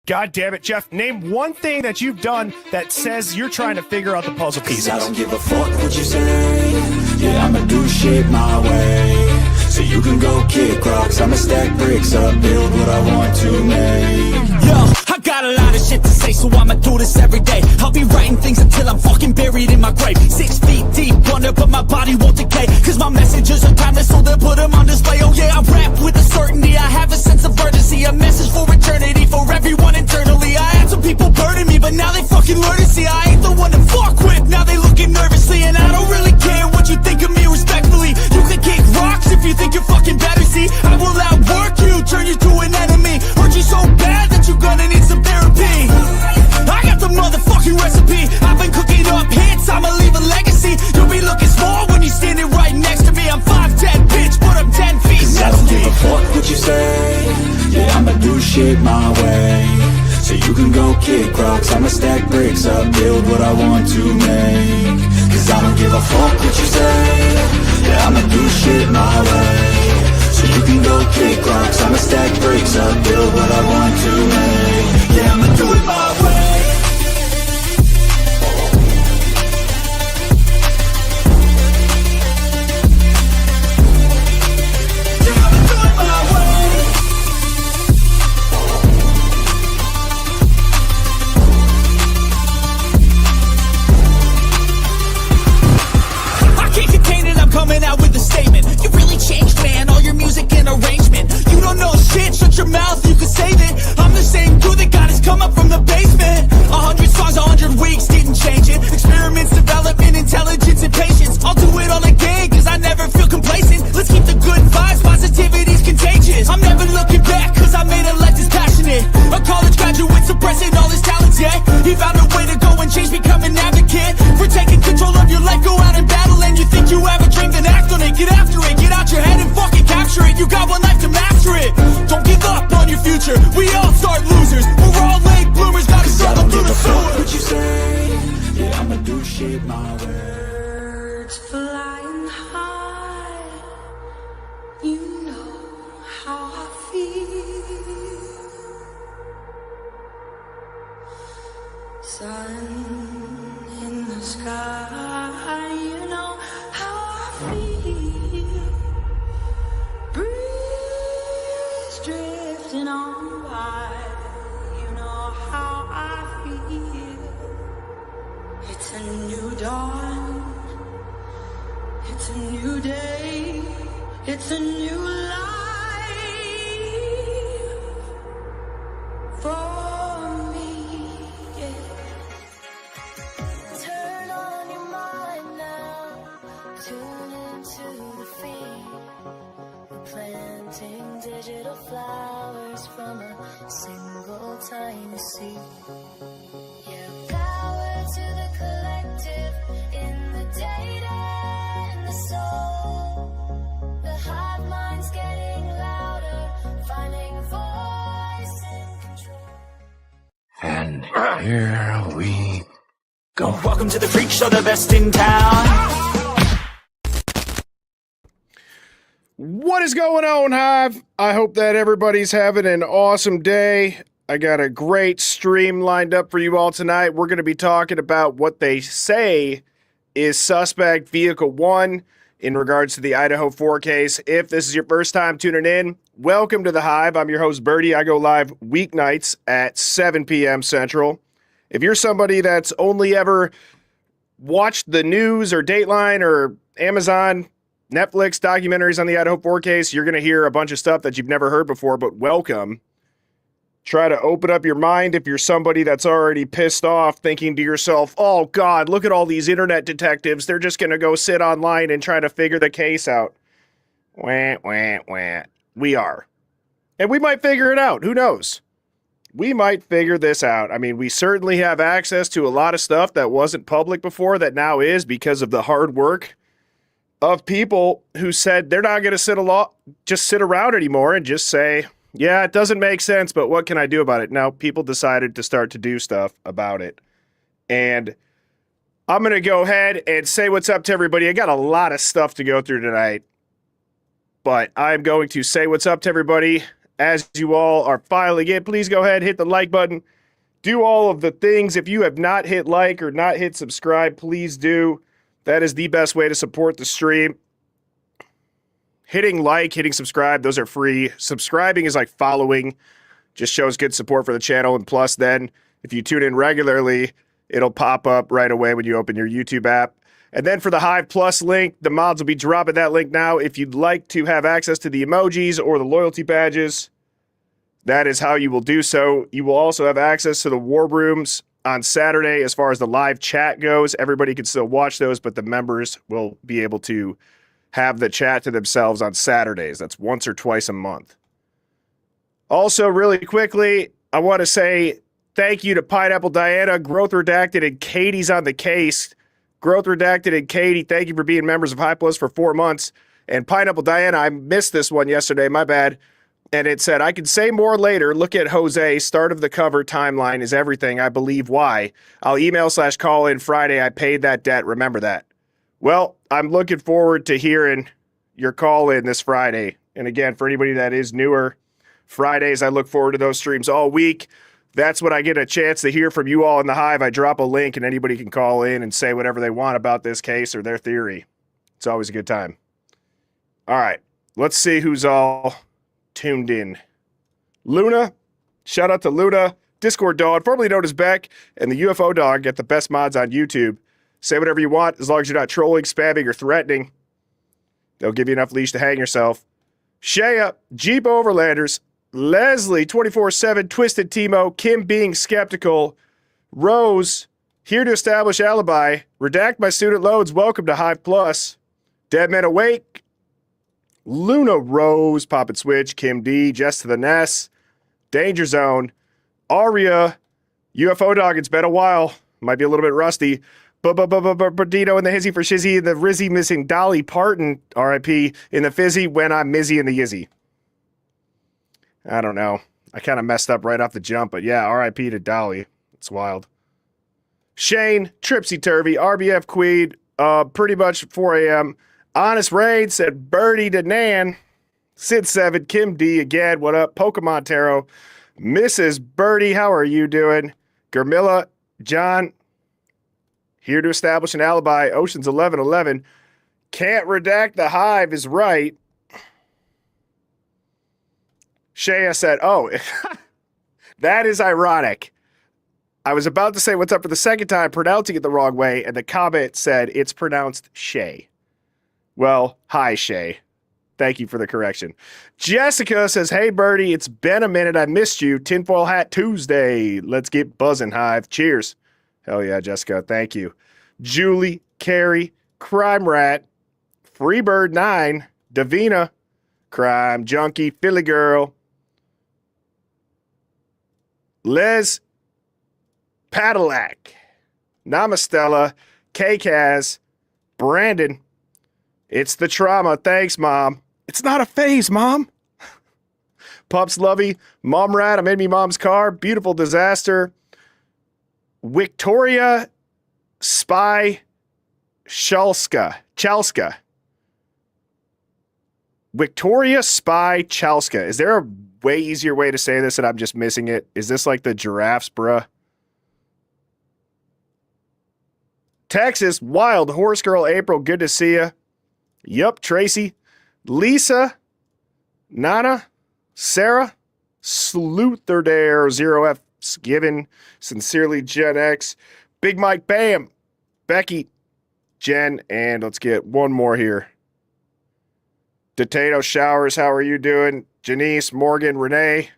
God damn it, Jeff. Name one thing that you've done that says you're trying to figure out the puzzle pieces. I don't give a fuck what you say. Yeah, I'ma do shit my way. So you can go kick rocks, I'ma stack bricks up, build what I want to make. Yo, I got a lot of shit to say, so I'ma do this every day. I'll be writing things until I'm fucking buried in my grave. 6 feet deep under, but my body won't decay. Cause my messages are timeless, so they'll put them on display. Oh yeah, I rap with a certainty, I have a sense of urgency. A message for eternity, for everyone internally. I had some people burning me, but now they fucking learn to see I ain't the one to fuck with, now they looking nervously. And I don't really care what you think of me respectfully. You can kick rocks if you think you're fucking better, see. I will outwork you, turn you to an enemy. Hurt you so bad that you're gonna need some therapy. I got the motherfucking recipe. I've been cooking up hits, I'ma leave a legacy. You'll be looking small when you're standing right next to me. I'm 5'10", bitch, but I'm 10 feet next to me. I don't give a fuck what you say. Yeah, I'ma do shit my way. So you can go kick rocks, I'ma stack bricks up, build what I want to make. Cause I don't give a fuck what you say. Yeah, I'ma do shit my way. So you can go kick rocks, I'ma stack bricks up, build what I want to make. Yeah, I'ma do it my way. Coming out with a statement. You really changed, man, all your music and arrangement. You don't know shit, shut your mouth, you can save it. I'm the same dude that got his come up from the basement. 100 songs, 100 weeks, didn't change it. Experiments, development, intelligence, and patience. I'll do it all again, cause I never feel complacent. Let's keep the good vibes, positivity's contagious. I'm never looking back, cause I made a life that's passionate. A college graduate suppressing all his talents, yeah. He found a way to go and change, become an advocate. For taking control of your life, go out and battle. And you think you have a dream, then act on it, get after it. Get out your head and fucking capture it. You got one life to master it. Don't give up on your future, we all start losers. We're all late bloomers, gotta struggle through the sewer. What you say, yeah, I'ma do shit my way. Birds flying high, you know how I feel. Sun in the sky, you know how I feel. Breeze drifting on by, you know how I feel. It's a new dawn, it's a new day, it's a new life for me, yeah. Turn on your mind now, tune into the feed. We're planting digital flowers from a single tiny seed. Yeah, power to the collective in the data and the soul. The hive mind's getting louder, finding a voice in control. And here we go. Welcome to the freak show, the best in town. What is going on, Hive? I hope that everybody's having an awesome day. I got a great stream lined up for you all tonight. We're going to be talking about what they say is suspect vehicle 1 in regards to the Idaho 4 case. If this is your first time tuning in, welcome to the Hive. I'm your host, Birdie. I go live weeknights at 7 p.m. Central. If you're somebody that's only ever watched the news or Dateline or Amazon, Netflix documentaries on the Idaho 4 case, you're going to hear a bunch of stuff that you've never heard before, but welcome. Try to open up your mind if you're somebody that's already pissed off, thinking to yourself, oh God, look at all these internet detectives. They're just going to go sit online and try to figure the case out. Wah, wah, wah. We are. And we might figure it out. Who knows? We might figure this out. I mean, we certainly have access to a lot of stuff that wasn't public before that now is because of the hard work of people who said they're not going to just sit around anymore and just say, yeah, it doesn't make sense, but what can I do about it? Now, people decided to start to do stuff about it. And I'm going to go ahead and say what's up to everybody. I got a lot of stuff to go through tonight, but I'm going to say what's up to everybody. as you all are filing in, please go ahead, hit the like button. Do all of the things. If you have not hit like or not hit subscribe, please do. That is the best way to support the stream. Hitting like, hitting subscribe, those are free. Subscribing is like following, just shows good support for the channel. And plus, then, if you tune in regularly, it'll pop up right away when you open your YouTube app. And then for the Hive Plus link, the mods will be dropping that link now. If you'd like to have access to the emojis or the loyalty badges, that is how you will do so. You will also have access to the war rooms on Saturday as far as the live chat goes. Everybody can still watch those, but the members will be able to have the chat to themselves on Saturdays. That's once or twice a month. Also, really quickly, I want to say thank you to Pineapple Diana, Growth Redacted, and Katie's on the case. Growth Redacted and Katie, thank you for being members of Hive Plus for 4 months. And Pineapple Diana, I missed this one yesterday, my bad. And it said, I can say more later. Look at Jose. Start of the cover timeline is everything. I believe why. I'll email/call in Friday. I paid that debt. Remember that. Well, I'm looking forward to hearing your call in this Friday. And again, for anybody that is newer, Fridays, I look forward to those streams all week. That's when I get a chance to hear from you all in the Hive. I drop a link and anybody can call in and say whatever they want about this case or their theory. It's always a good time. All right, let's see who's all tuned in. Luna, shout out to Luna, Discord Dog, formerly known as Beck, and the UFO Dog get the best mods on YouTube. Say whatever you want as long as you're not trolling, spamming, or threatening. They'll give you enough leash to hang yourself. Shea, Jeep Overlanders, Leslie, 24/7, Twisted Timo, Kim being skeptical, Rose, here to establish alibi, redact my student loads, welcome to Hive Plus, Dead Men Awake, Luna Rose, Pop and Switch, Kim D, Jess to the Ness, Danger Zone, Aria, UFO Dog, it's been a while, might be a little bit rusty, Berdino and the Hizzy for Shizzy, the Rizzy missing Dolly Parton, RIP, in the Fizzy when I'm Mizzy and the Yizzy. I don't know. I kind of messed up right off the jump, but yeah, RIP to Dolly. It's wild. Shane, Tripsy Turvy, RBF Queed, pretty much 4 a.m. Honest Raid said Birdie to Nan. Sid7, Kim D again, what up? Pokemon Tarot, Mrs. Birdie, how are you doing? Germilla, John, here to establish an alibi. Ocean's 1111. Can't redact the Hive is right. Shea said, oh, that is ironic. I was about to say what's up for the second time, pronouncing it the wrong way, and the comment said it's pronounced Shay. Well, hi, Shay. Thank you for the correction. Jessica says, hey, Birdie, it's been a minute. I missed you. Tinfoil Hat Tuesday. Let's get buzzing, Hive. Cheers. Hell yeah, Jessica. Thank you. Julie, Carrie, Crime Rat, Freebird 9, Davina, Crime Junkie, Philly Girl, Les, Padillac, Namastella, K-Kaz, Brandon. It's the trauma. Thanks, Mom. It's not a phase, Mom. Pups Lovey, Mom Rat, I'm in me mom's car. Beautiful Disaster. Victoria Spy Chalska. Victoria Spy Chalska. Is there a way easier way to say this and I'm just missing it? Is this like the giraffes, bruh? Texas, Wild, Horse Girl April, good to see ya. Yup, Tracy. Lisa, Nana, Sarah, Sleuther Dare, 0F Given, Sincerely Gen X, Big Mike Bam, Becky, Jen, and let's get one more here. Potato Showers, how are you doing? Janice, Morgan, Renee.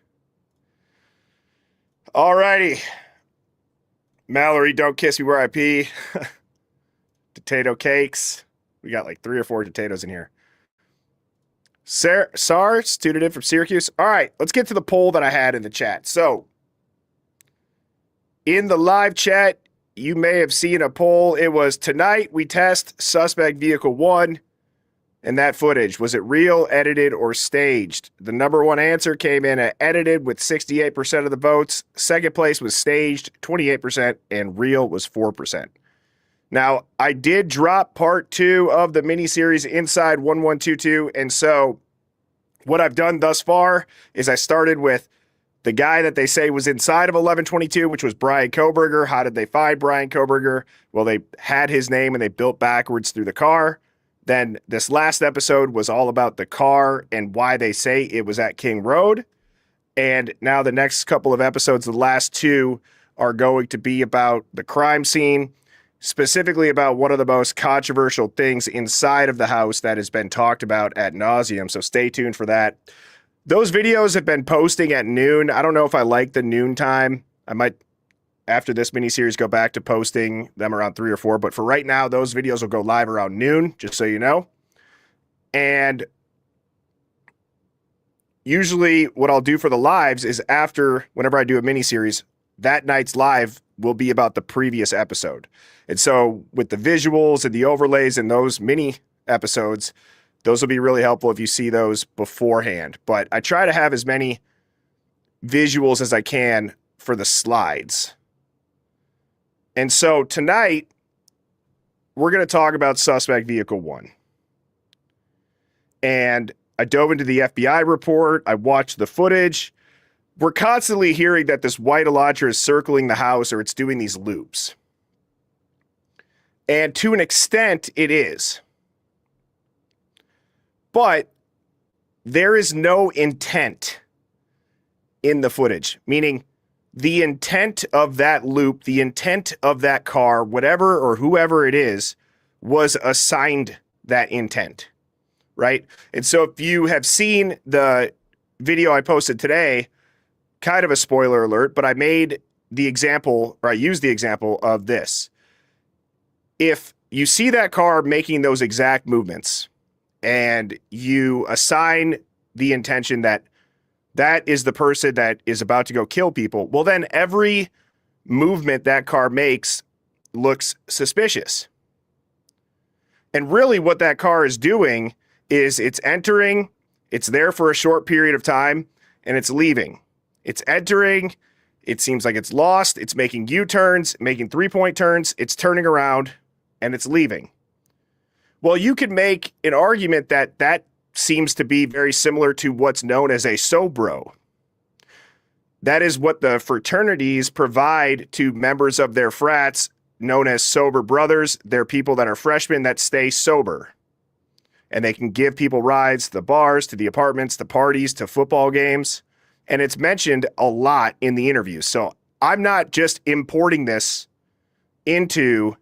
Alrighty. Mallory, don't kiss me where I pee. Potato Cakes. We got like 3 or 4 potatoes in here. SARS, tuned in from Syracuse. All right, let's get to the poll that I had in the chat. So, in the live chat, you may have seen a poll. It was, tonight we test suspect vehicle 1 and that footage. Was it real, edited, or staged? The number one answer came in at edited with 68% of the votes. Second place was staged, 28%, and real was 4%. Now, I did drop part 2 of the miniseries Inside 1122, and so What I've done thus far is I started with the guy that they say was inside of 1122, which was Brian Koberger. How did they find Brian Koberger? Well, they had his name and they built backwards through the car. Then this last episode was all about the car and why they say it was at King Road. And now the next couple of episodes, the last two, are going to be about the crime scene, specifically about one of the most controversial things inside of the house that has been talked about ad nauseum. So stay tuned for that. Those videos have been posting at noon. I don't know if I like the noon time. I might, after this miniseries, go back to posting them around 3 or 4. But for right now, those videos will go live around noon, just so you know. And usually what I'll do for the lives is after, whenever I do a miniseries, that night's live will be about the previous episode. And so with the visuals and the overlays and those mini episodes, those will be really helpful if you see those beforehand. But I try to have as many visuals as I can for the slides. And so tonight, we're going to talk about Suspect Vehicle 1. And I dove into the FBI report. I watched the footage. We're constantly hearing that this white Elantra is circling the house or it's doing these loops. And to an extent, it is. But there is no intent in the footage, meaning the intent of that loop, the intent of that car, whatever or whoever it is, was assigned that intent, right? And so if you have seen the video I posted today, kind of a spoiler alert, but I made the example, or I used the example of this. If you see that car making those exact movements and you assign the intention that that is the person that is about to go kill people, well, then every movement that car makes looks suspicious. And really what that car is doing is it's entering, it's there for a short period of time, and it's leaving. It's entering, it seems like it's lost, it's making U-turns, making three-point turns, it's turning around, and it's leaving. Well, you could make an argument that that seems to be very similar to what's known as a sobro. That is what the fraternities provide to members of their frats, known as sober brothers. They're people that are freshmen that stay sober. And they can give people rides to the bars, to the apartments, to parties, to football games. And it's mentioned a lot in the interviews. So I'm not just importing this into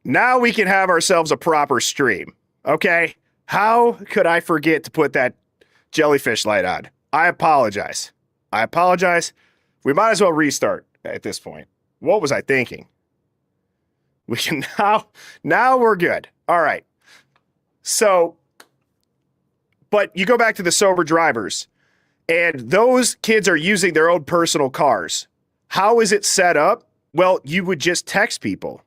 now we can have ourselves a proper stream. Okay? How could I forget to put that jellyfish light on? I apologize. I apologize. We might as well restart at this point. What was I thinking? We can now we're good. All right. So, but you go back to the sober drivers, and those kids are using their own personal cars. How is it set up? Well, you would just text people.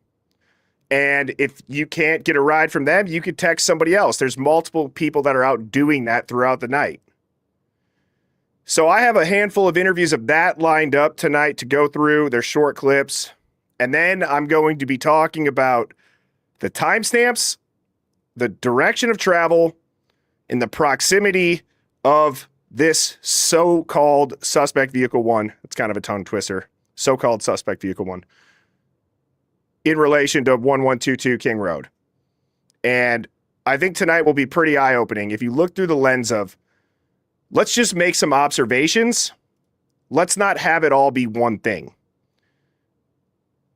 And if you can't get a ride from them, you could text somebody else. There's multiple people that are out doing that throughout the night. So I have a handful of interviews of that lined up tonight to go through. They're short clips. And then I'm going to be talking about the timestamps, the direction of travel, and the proximity of this so-called Suspect Vehicle 1. It's kind of a tongue twister. So-called Suspect Vehicle 1. In relation to 1122 King Road. And I think tonight will be pretty eye-opening. If you look through the lens of, let's just make some observations. Let's not have it all be one thing.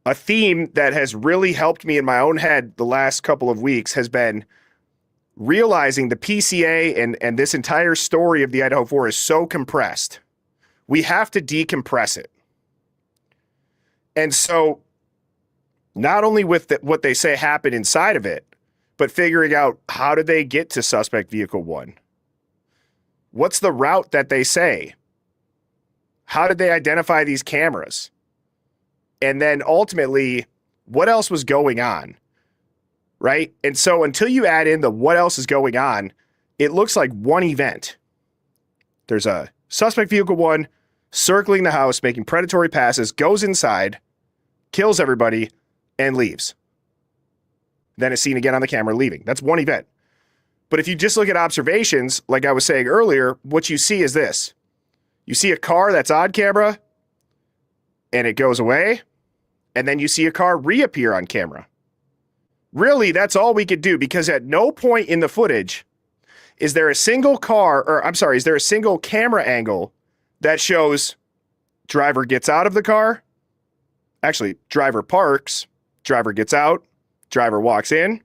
A theme that has really helped me in my own head the last couple of weeks has been realizing the PCA and this entire story of the Idaho 4 is so compressed. We have to decompress it. And so not only with what they say happened inside of it, but figuring out how did they get to Suspect Vehicle 1? What's the route that they say? How did they identify these cameras? And then ultimately, what else was going on? Right? And so until you add in the what else is going on, it looks like one event. There's a Suspect Vehicle 1 circling the house, making predatory passes, goes inside, kills everybody, and leaves. Then is seen again on the camera leaving. That's one event. But if you just look at observations, like I was saying earlier, what you see is this. You see a car that's on camera, and it goes away, and then you see a car reappear on camera. Really, that's all we could do, because at no point in the footage is there a single camera angle that shows driver gets out of the car. Actually, driver parks, driver gets out, driver walks in,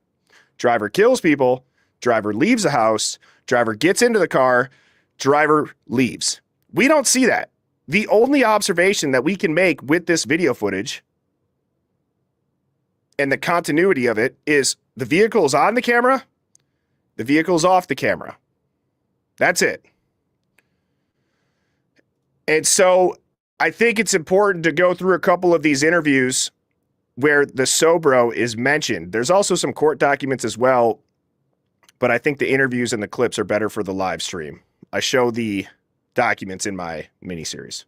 driver kills people, driver leaves the house, driver gets into the car, driver leaves. We don't see that. The only observation that we can make with this video footage and the continuity of it is the vehicle is on the camera, the vehicle is off the camera. That's it. And so I think it's important to go through a couple of these interviews where the Sobro is mentioned. There's also some court documents as well, but I think the interviews and the clips are better for the live stream. I show the documents in my mini-series.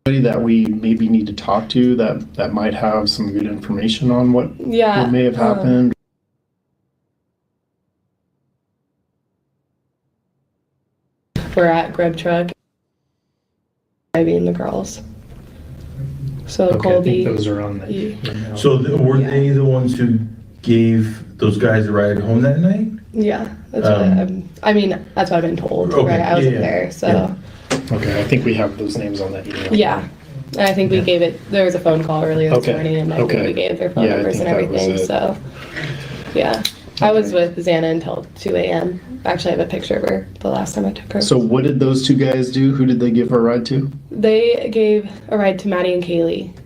That we maybe need to talk to that might have some good information on what may have happened. We're at Grub Truck, Ivy and the girls. So Okay, Colby, I think those are on the email. So were they the ones who gave those guys a ride home that night? yeah, that's that's what I've been told. Okay, Right, I wasn't yeah. there, so. Yeah. Okay, I think we have those names on that email. Yeah, and I think we gave it, there was a phone call earlier this Okay, morning, and I think okay. we gave their phone Yeah, I numbers and think that was everything, it. so, yeah. I was with Xana until 2 a.m. Actually, I have a picture of her the last time I took her. So what did those two guys do? Who did they give a ride to? They gave a ride to Maddie and Kaylee,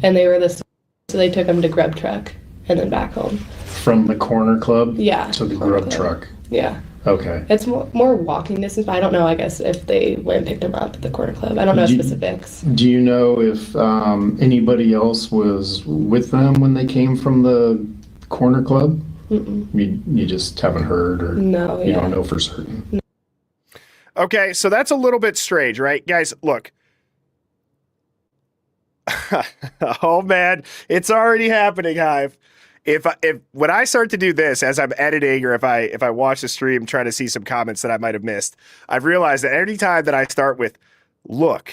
and they were so they took them to Grub Truck and then back home. From the corner club? Yeah. To the Corner grub Club. truck. Yeah. Okay. It's more walking distance, but I don't know, I guess, if they went and picked them up at the Corner Club. I don't know specifics. Do you know if anybody else was with them when they came from the corner club? You just haven't heard, or No, you yeah. don't know for certain? Okay, so that's a little bit strange, right? Guys, look. Oh man, it's already happening, Hive. If when I start to do this as I'm editing, or if I watch the stream trying to see some comments that I might have missed, I've realized that any time that I start with look,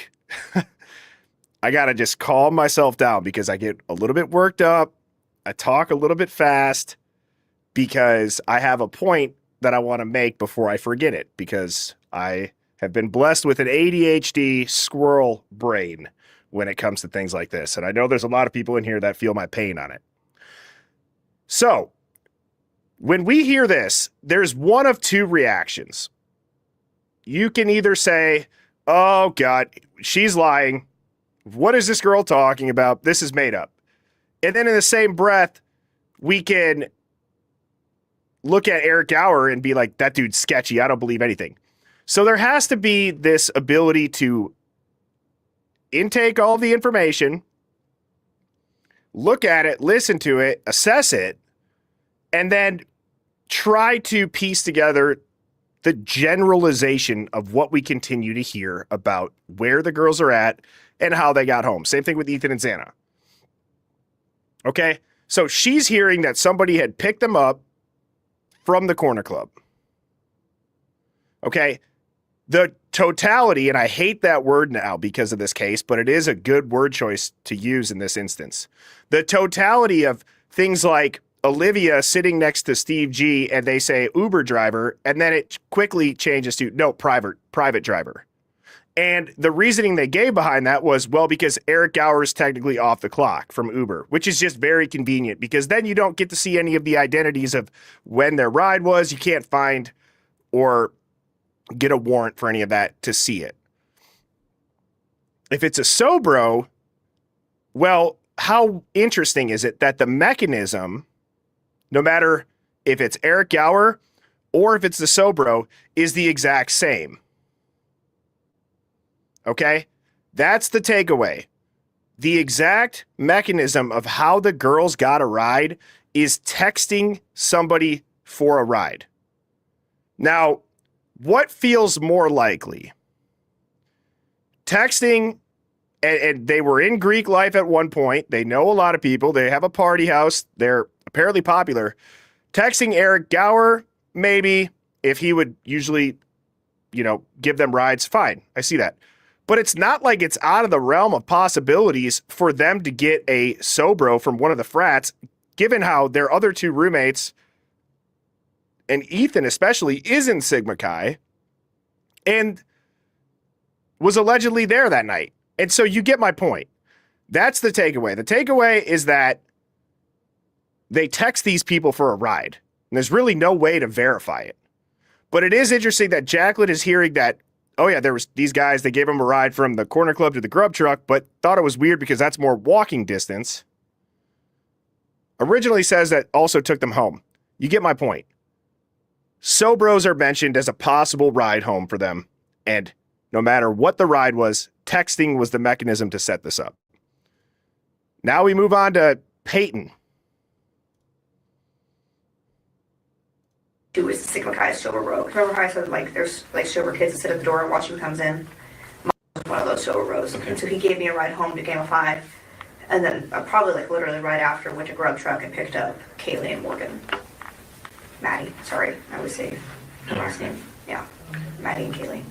I gotta just calm myself down, because I get a little bit worked up. I talk a little bit fast because I have a point that I want to make before I forget it, because I have been blessed with an ADHD squirrel brain when it comes to things like this. And I know there's a lot of people in here that feel my pain on it. So when we hear this, there's one of two reactions. You can either say, oh God, she's lying. What is this girl talking about? This is made up. And then in the same breath, we can look at Eric Gower and be like, that dude's sketchy. I don't believe anything. So there has to be this ability to intake all the information, look at it, listen to it, assess it, and then try to piece together the generalization of what we continue to hear about where the girls are at and how they got home. Same thing with Ethan and Xana. Okay, so she's hearing that somebody had picked them up from the corner club. Okay, the totality, and I hate that word now because of this case, but it is a good word choice to use in this instance. The totality of things like Olivia sitting next to Steve G and they say Uber driver, and then it quickly changes to no, private driver. And the reasoning they gave behind that was, well, because Eric Gower is technically off the clock from Uber, which is just very convenient, because then you don't get to see any of the identities of when their ride was. You can't find or get a warrant for any of that to see it. If it's a Sobro, well, how interesting is it that the mechanism, no matter if it's Eric Gower or if it's the Sobro, is the exact same? Okay? That's the takeaway. The exact mechanism of how the girls got a ride is texting somebody for a ride. Now, what feels more likely? Texting and they were in Greek life at one point. They know a lot of people. They have a party house. They're apparently popular. Texting Eric Gower, maybe, if he would usually, give them rides, fine. I see that. But it's not like it's out of the realm of possibilities for them to get a Sobro from one of the frats, given how their other two roommates, and Ethan especially, is in Sigma Chi and was allegedly there that night. And so you get my point. That's the takeaway. The takeaway is that they text these people for a ride, and there's really no way to verify it. But it is interesting that Jacqueline is hearing that, oh yeah, there was these guys, they gave him a ride from the corner club to the grub truck, but thought it was weird because that's more walking distance. Originally says that also took them home. You get my point. Sobros are mentioned as a possible ride home for them, and no matter what the ride was, texting was the mechanism to set this up. Now we move on to Peyton. Who is the Sigma Chi sober bro? Remember how I said there's sober kids that sit at the door and watch who comes in? Mine was one of those sober bros. Okay. And so he gave me a ride home to Game of Five. And then probably literally right after went to grub truck and picked up Kaylee and Morgan. Maddie, sorry, I would say her last name. Yeah, Maddie and Kaylee.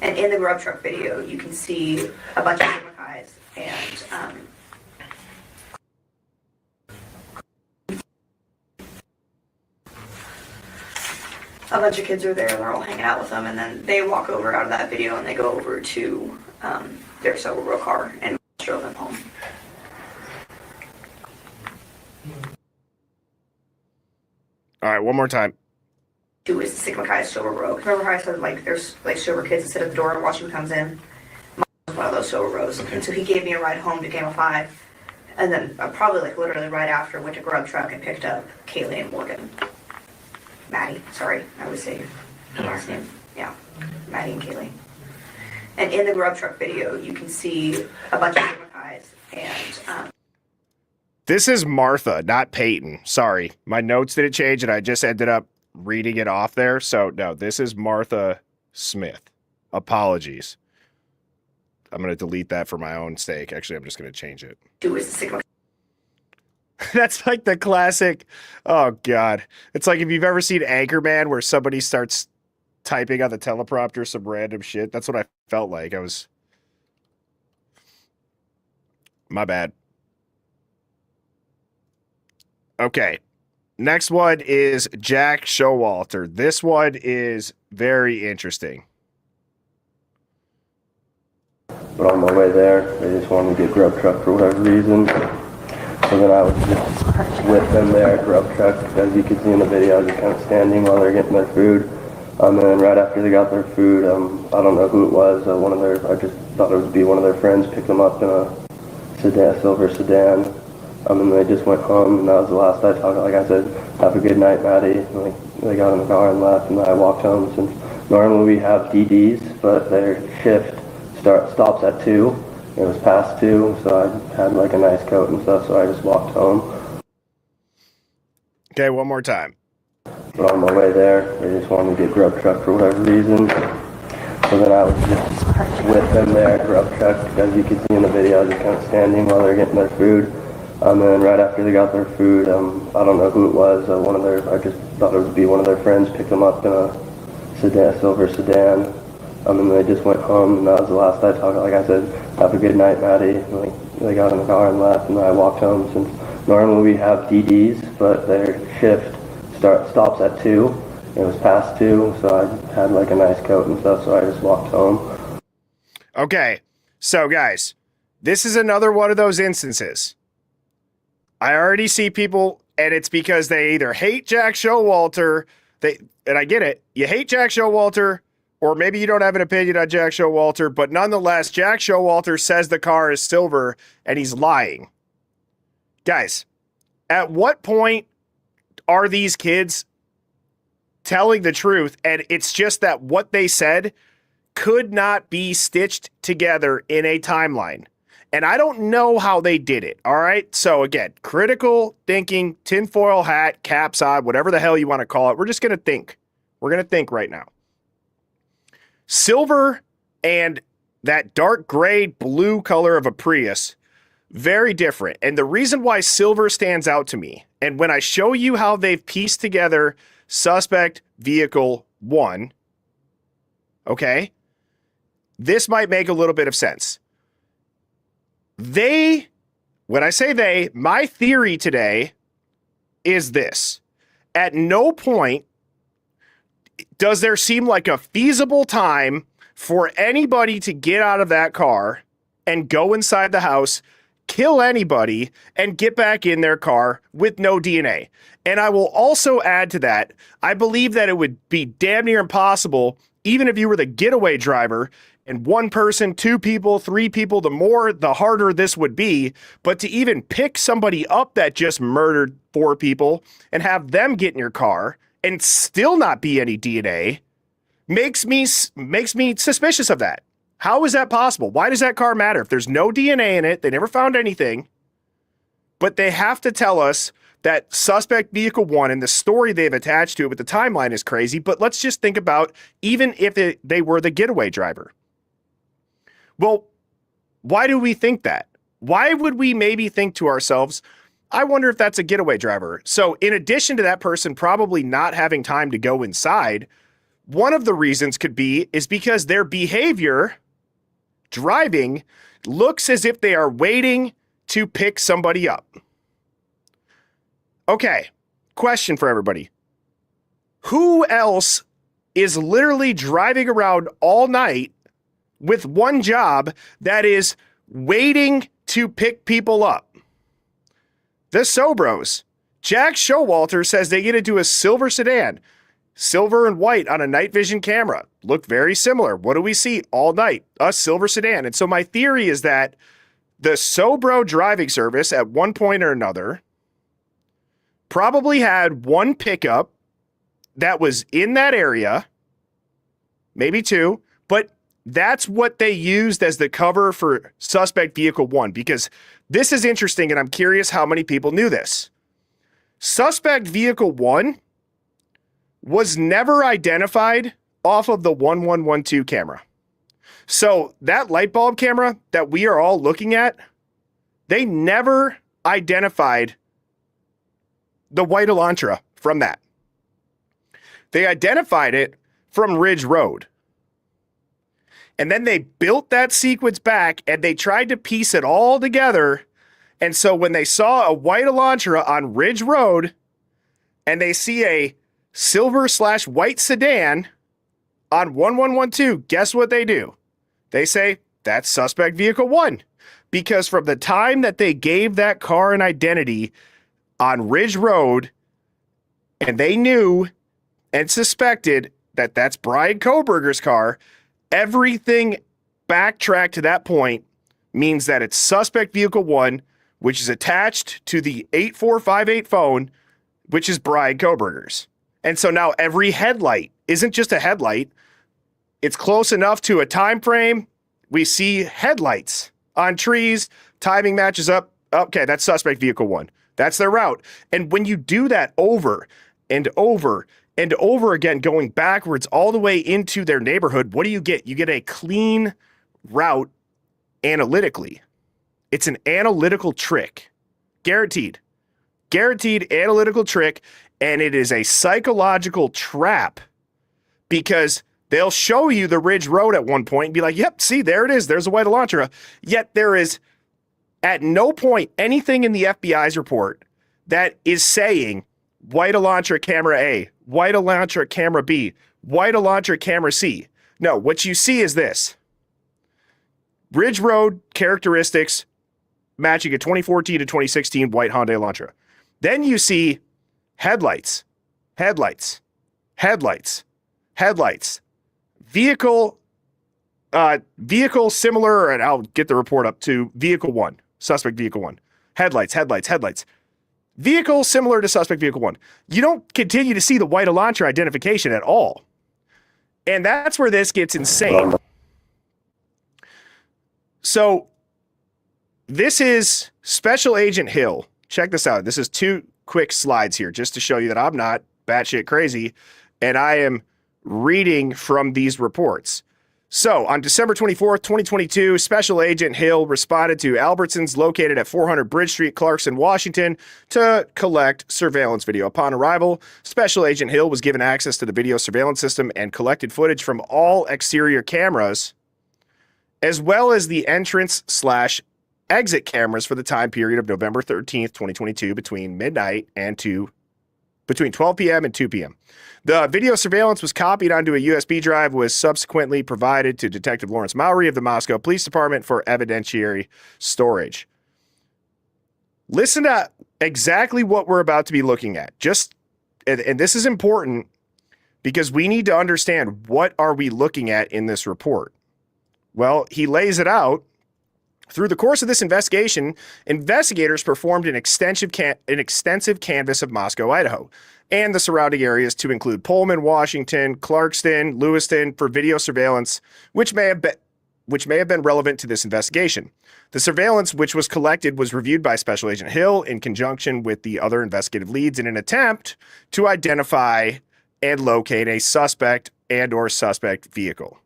And in the grub truck video, you can see a bunch of Sigma Chi's and a bunch of kids are there, they're all hanging out with them, and then they walk over out of that video and they go over to their sober bro car and drove them home. All right, one more time. Who is the Sigma Chi sober bro? Remember how I said there's sober kids that sit at the door and watch who comes in? Mine was one of those sober bros. Okay. And so he gave me a ride home to Game of Five. And then probably literally right after went to grub truck and picked up Kaylee and Morgan. Maddie, sorry, I would say her last name. Yeah, Maddie and Kaylee. And in the grub truck video, you can see a bunch of Sigma Chi's and This is Martha, not Peyton. Sorry, my notes didn't change and I just ended up reading it off there. So no, this is Martha Smith. Apologies. I'm going to delete that for my own sake. Actually, I'm just going to change it. who is the Sigma That's like the classic. Oh, God. It's like if you've ever seen Anchorman where somebody starts typing on the teleprompter some random shit. That's what I felt like. My bad. Okay. Next one is Jack Showalter. This one is very interesting. But on my way there, they just wanted to get grub truck for whatever reason. So then I was just with them there at grub truck. As you can see in the video, I was just kind of standing while they're getting their food. And then right after they got their food, I don't know who it was. I just thought it would be one of their friends, picked them up in a silver sedan. And they just went home, and that was the last I talked. Like I said, have a good night, Maddie. And they got in the car and left, and I walked home. Since normally we have DDs, but their shift stops at 2. It was past 2, so I had a nice coat and stuff, so I just walked home. Okay, one more time. But on my way there, they just wanted to get grub truck for whatever reason. So then I was just with them there at grub truck. As you can see in the video, I was just kind of standing while they're getting their food. And then right after they got their food, I don't know who it was. I just thought it would be one of their friends, picked them up in a silver sedan. And they just went home, and that was the last I talked. Like I said, have a good night, Maddie. They got in the car and left, and I walked home. Since normally we have DDs, but their shift stops at 2. It was past 2, so I had a nice coat and stuff, so I just walked home. Okay, so guys, this is another one of those instances. I already see people, and it's because they either hate Jack Showalter, and I get it, you hate Jack Showalter, or maybe you don't have an opinion on Jack Showalter, but nonetheless, Jack Showalter says the car is silver, and he's lying. Guys, at what point are these kids telling the truth, and it's just that what they said could not be stitched together in a timeline? And I don't know how they did it, all right? So again, critical thinking, tinfoil hat, caps on, whatever the hell you want to call it. We're just going to think. We're going to think right now. Silver and that dark gray blue color of a Prius, very different. And the reason why silver stands out to me, and when I show you how they've pieced together suspect vehicle 1, okay, this might make a little bit of sense. When I say they, my theory today is this. At no point does there seem like a feasible time for anybody to get out of that car and go inside the house, kill anybody, and get back in their car with no DNA. And I will also add to that, I believe that it would be damn near impossible, even if you were the getaway driver, and 1 person, 2 people, 3 people, the more, the harder this would be. But to even pick somebody up that just murdered 4 people and have them get in your car and still not be any DNA makes me suspicious of that. How is that possible? Why does that car matter? If there's no DNA in it, they never found anything, but they have to tell us that suspect vehicle 1 and the story they've attached to it with the timeline is crazy. But let's just think about even if they were the getaway driver. Well, why do we think that? Why would we maybe think to ourselves, I wonder if that's a getaway driver? So in addition to that person probably not having time to go inside, one of the reasons could be is because their behavior driving looks as if they are waiting to pick somebody up. Okay, question for everybody. Who else is literally driving around all night with one job that is waiting to pick people up? The Sobros. Jack Showalter says they get into a silver sedan, silver and white on a night vision camera. Look very similar. What do we see all night? A silver sedan. And so my theory is that the Sobro driving service at one point or another probably had one pickup that was in that area, maybe 2, but that's what they used as the cover for suspect vehicle 1, because this is interesting and I'm curious how many people knew this. Suspect vehicle 1 was never identified off of the 1112 camera. So that light bulb camera that we are all looking at, they never identified the white Elantra from that. They identified it from Ridge Road. And then they built that sequence back and they tried to piece it all together. And so when they saw a white Elantra on Ridge Road and they see a silver/white sedan on 1112, guess what they do? They say, that's suspect vehicle 1. Because from the time that they gave that car an identity on Ridge Road, and they knew and suspected that that's Brian Kohberger's car, everything backtracked to that point means that it's suspect vehicle 1, which is attached to the 8458 phone, which is Brian Kohberger's. And so now every headlight isn't just a headlight. It's close enough to a time frame. We see headlights on trees. Timing matches up. Okay, that's suspect vehicle 1. That's their route. And when you do that over and over and over again, going backwards all the way into their neighborhood, what do you get? You get a clean route analytically. It's an analytical trick. Guaranteed. Guaranteed analytical trick. And it is a psychological trap because they'll show you the Ridge Road at one point and be like, yep, see, there it is. There's a white Elantra. Yet there is at no point anything in the FBI's report that is saying white Elantra camera A, white Elantra camera B, white Elantra camera C. No, what you see is this. Ridge Road characteristics matching a 2014 to 2016 white Hyundai Elantra. Then you see headlights, headlights, headlights, headlights, vehicle similar, and I'll get the report up to vehicle 1, suspect vehicle 1, headlights, headlights, headlights, vehicle similar to suspect vehicle 1. You don't continue to see the white Elantra identification at all. And that's where this gets insane. So this is Special Agent Hill. Check this out. This is 2 quick slides here just to show you that I'm not batshit crazy and I am reading from these reports. So, on December 24th, 2022, Special Agent Hill responded to Albertsons located at 400 Bridge Street, Clarkson, Washington, to collect surveillance video. Upon arrival, Special Agent Hill was given access to the video surveillance system and collected footage from all exterior cameras, as well as the entrance/exit cameras for the time period of November 13th, 2022, between 12 p.m. and 2 p.m. The video surveillance was copied onto a USB drive, was subsequently provided to Detective Lawrence Mowry of the Moscow Police Department for evidentiary storage. Listen to exactly what we're about to be looking at. And this is important because we need to understand what are we looking at in this report. Well, he lays it out. Through the course of this investigation, investigators performed an extensive canvass of Moscow, Idaho, and the surrounding areas to include Pullman, Washington, Clarkston, Lewiston for video surveillance, which may have been relevant to this investigation. The surveillance which was collected was reviewed by Special Agent Hill in conjunction with the other investigative leads in an attempt to identify and locate a suspect and/or suspect vehicle.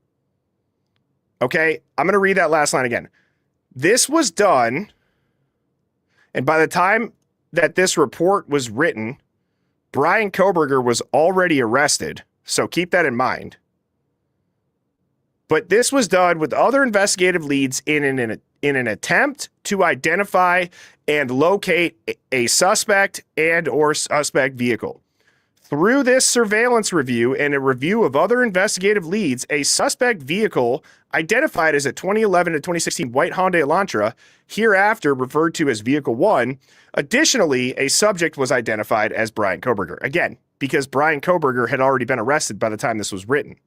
Okay, I'm going to read that last line again. This was done, and by the time that this report was written, Brian Koberger was already arrested, so keep that in mind. But this was done with other investigative leads in an attempt to identify and locate a suspect and/or suspect vehicle. Through this surveillance review and a review of other investigative leads, a suspect vehicle identified as a 2011 to 2016 white Hyundai Elantra, hereafter referred to as Vehicle 1. Additionally, a subject was identified as Brian Koberger. Again, because Brian Koberger had already been arrested by the time this was written.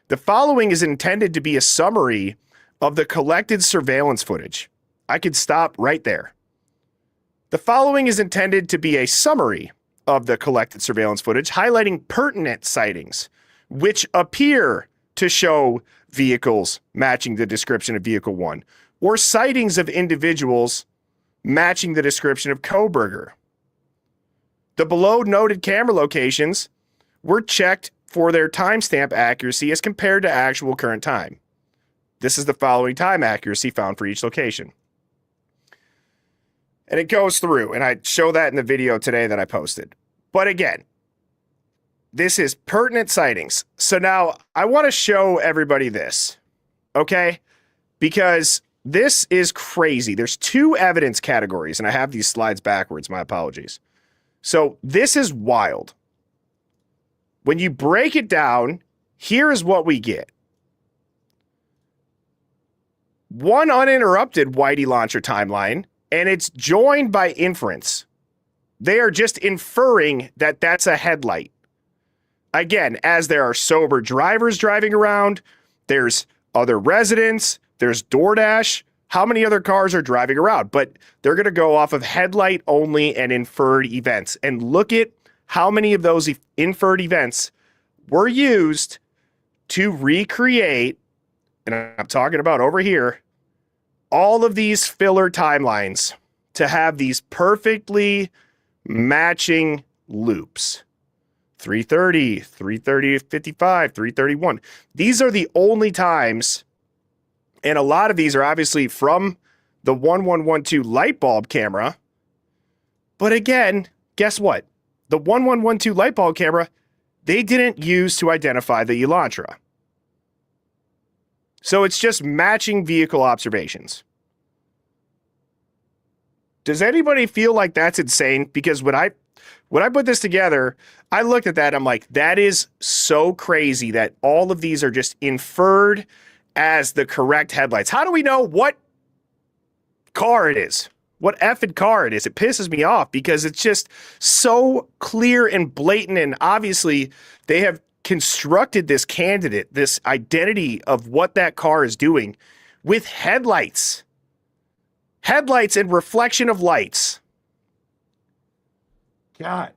The following is intended to be a summary of the collected surveillance footage. I could stop right there. The following is intended to be a summary of the collected surveillance footage, highlighting pertinent sightings, which appear to show vehicles matching the description of Vehicle 1, or sightings of individuals matching the description of Koberger. The below noted camera locations were checked for their timestamp accuracy as compared to actual current time. This is the following time accuracy found for each location. And it goes through, and I show that in the video today that I posted. But again, this is pertinent sightings. So now I want to show everybody this, okay? Because this is crazy. There's two evidence categories, and I have these slides backwards. My apologies. So this is wild. When you break it down, here is what we get. One uninterrupted Whitey launcher timeline, and it's joined by inference. They are just inferring that that's a headlight. Again, as there are sober drivers driving around, there's other residents, there's DoorDash. How many other cars are driving around? But they're going to go off of headlight only and inferred events. And look at how many of those inferred events were used to recreate, and I'm talking about over here, all of these filler timelines to have these perfectly matching loops. 330, 330:55, 331. These are the only times, and a lot of these are obviously from the 1112 light bulb camera. But again, guess what? The 1112 light bulb camera, they didn't use to identify the Elantra. So it's just matching vehicle observations. Does anybody feel like that's insane? Because when I put this together, I looked at that, I'm like, that is so crazy that all of these are just inferred as the correct headlights. How do we know what car it is? What effing car it is? It pisses me off because it's just so clear and blatant, and obviously they have constructed this candidate, this identity of what that car is doing with headlights. Headlights and reflection of lights. God.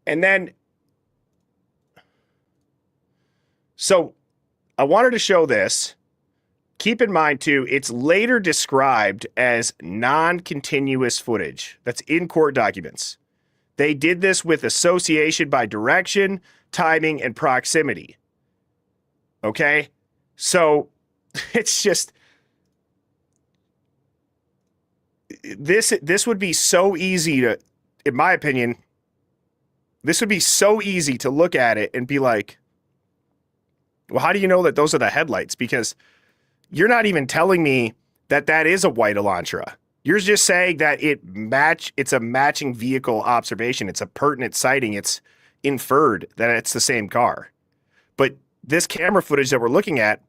And then, so I wanted to show this. Keep in mind, too, it's later described as non-continuous footage. That's in court documents. They did this with association by direction, timing, and proximity. Okay? So it's just this would be so easy to, in my opinion, this would be so easy to look at it and be like, well, how do you know that those are the headlights? Because you're not even telling me that that is a white Elantra. You're just saying that it's a matching vehicle observation. It's a pertinent sighting. It's inferred that it's the same car. But this camera footage that we're looking at,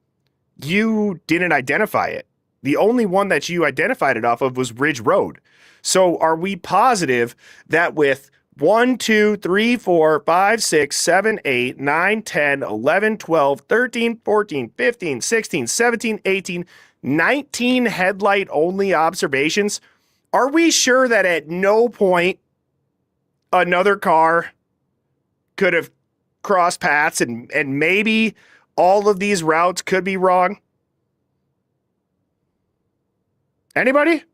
you didn't identify it. The only one that you identified it off of was Ridge Road. So are we positive that with 1, 2, 3, 4, 5, 6, 7, 8, 9, 10, 11, 12, 13, 14, 15, 16, 17, 18, 19 headlight only observations, are we sure that at no point another car could have crossed paths and maybe all of these routes could be wrong? Anybody?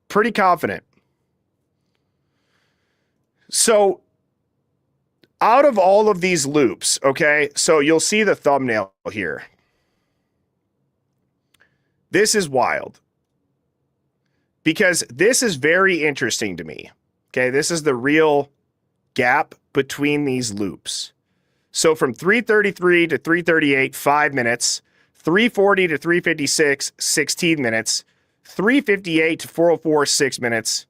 Pretty confident. So out of all of these loops, okay, so you'll see the thumbnail here. This is wild because this is very interesting to me. Okay, this is the real gap between these loops. So from 333 to 338, 5 minutes, 340 to 356, 16 minutes, 358 to 404, 6 minutes,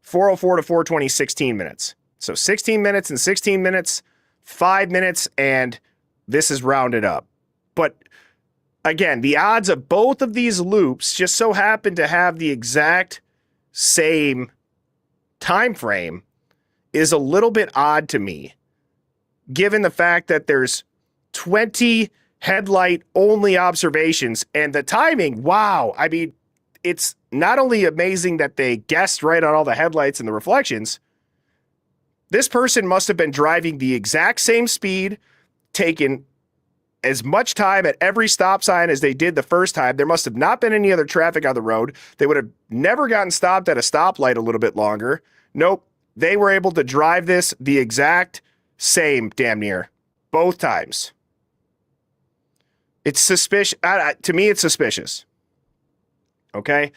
404 to 420, 16 minutes. So 16 minutes and 16 minutes, 5 minutes, and this is rounded up. But again, the odds of both of these loops just so happen to have the exact same time frame is a little bit odd to me, given the fact that there's 20 headlight only observations and the timing. Wow. I mean, it's not only amazing that they guessed right on all the headlights and the reflections. This person must have been driving the exact same speed, taking as much time at every stop sign as they did the first time. There must have not been any other traffic on the road. They would have never gotten stopped at a stoplight a little bit longer. Nope. They were able to drive this the exact same, damn near, both times. It's suspicious. To me, it's suspicious. Okay?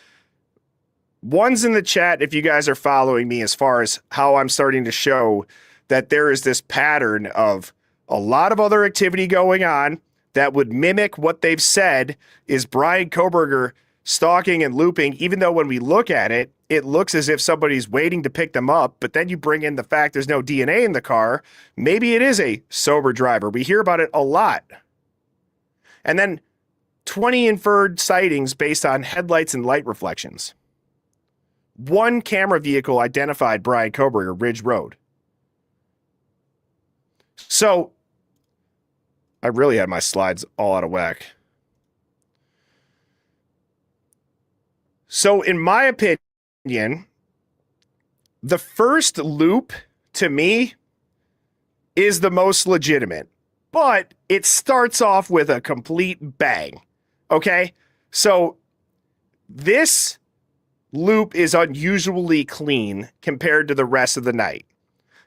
One's in the chat if you guys are following me as far as how I'm starting to show that there is this pattern of a lot of other activity going on that would mimic what they've said is Brian Koberger stalking and looping, even though when we look at it, it looks as if somebody's waiting to pick them up, but then you bring in the fact there's no DNA in the car. Maybe it is a sober driver. We hear about it a lot. And then 20 inferred sightings based on headlights and light reflections. One camera vehicle identified Brian Koberger, Ridge Road. So, I really had my slides all out of whack. So, in my opinion, the first loop, to me, is the most legitimate. But it starts off with a complete bang. Okay? So, this loop is unusually clean compared to the rest of the night.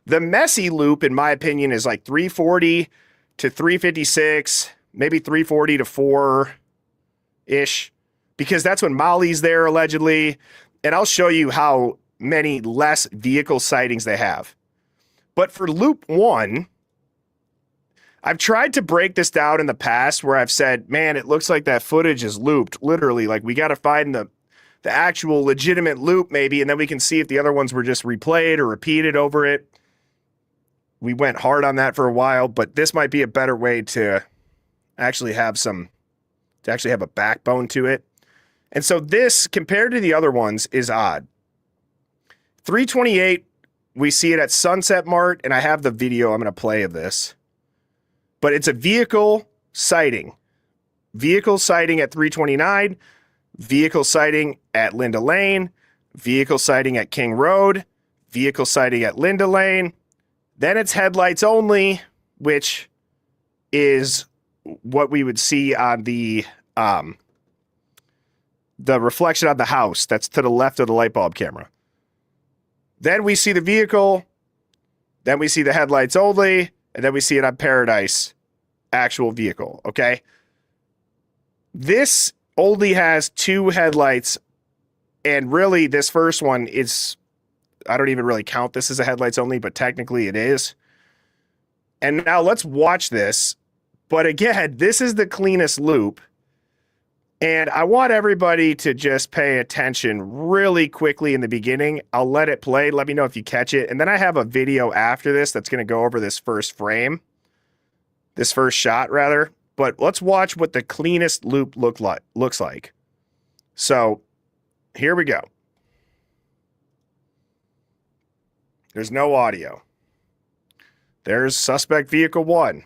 The messy loop, in my opinion, is like 340 to 356, maybe 340 to 4-ish, because that's when Molly's there, allegedly. And I'll show you how many less vehicle sightings they have. But for loop 1, I've tried to break this down in the past where I've said, man, it looks like that footage is looped. Literally, like we got to find the actual legitimate loop maybe, and then we can see if the other ones were just replayed or repeated over it. We went hard on that for a while, but this might be a better way to actually have a backbone to it. And so this, compared to the other ones, is odd. 328, we see it at Sunset Mart, and I have the video I'm going to play of this. But it's a vehicle sighting. Vehicle sighting at 329, vehicle sighting at Linda Lane, vehicle sighting at King Road, vehicle sighting at Linda Lane. Then it's headlights only, which is what we would see on the reflection on the house that's to the left of the light bulb camera. Then we see the vehicle. Then we see the headlights only. And then we see it on Paradise, actual vehicle, okay? This only has 2 headlights. And really, this first one is, I don't even really count this as a headlights only, but technically it is. And now let's watch this. But again, this is the cleanest loop. And I want everybody to just pay attention really quickly in the beginning. I'll let it play. Let me know if you catch it. And then I have a video after this that's going to go over this first frame. This first shot, rather. But let's watch what the cleanest loop looks like. So, here we go. There's no audio. There's suspect vehicle 1.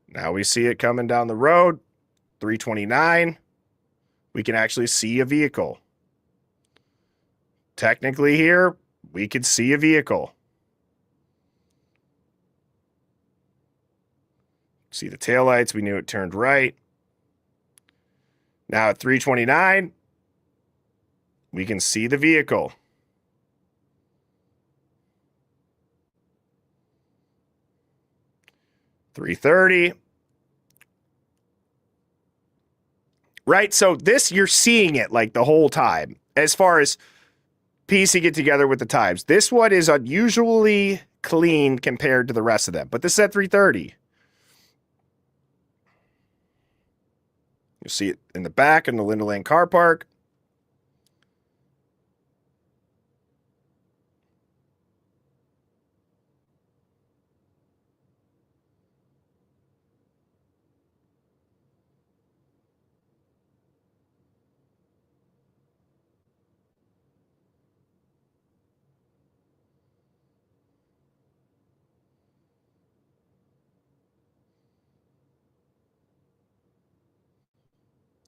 Now we see it coming down the road. 329. We can actually see a vehicle. Technically here, we can see a vehicle. See the taillights. We knew it turned right. Now at 329, we can see the vehicle. 330. Right? So this, you're seeing it like the whole time. As far as piecing it together with the times. This one is unusually clean compared to the rest of them. But this is at 330. You'll see it in the back in the Linda Lane car park.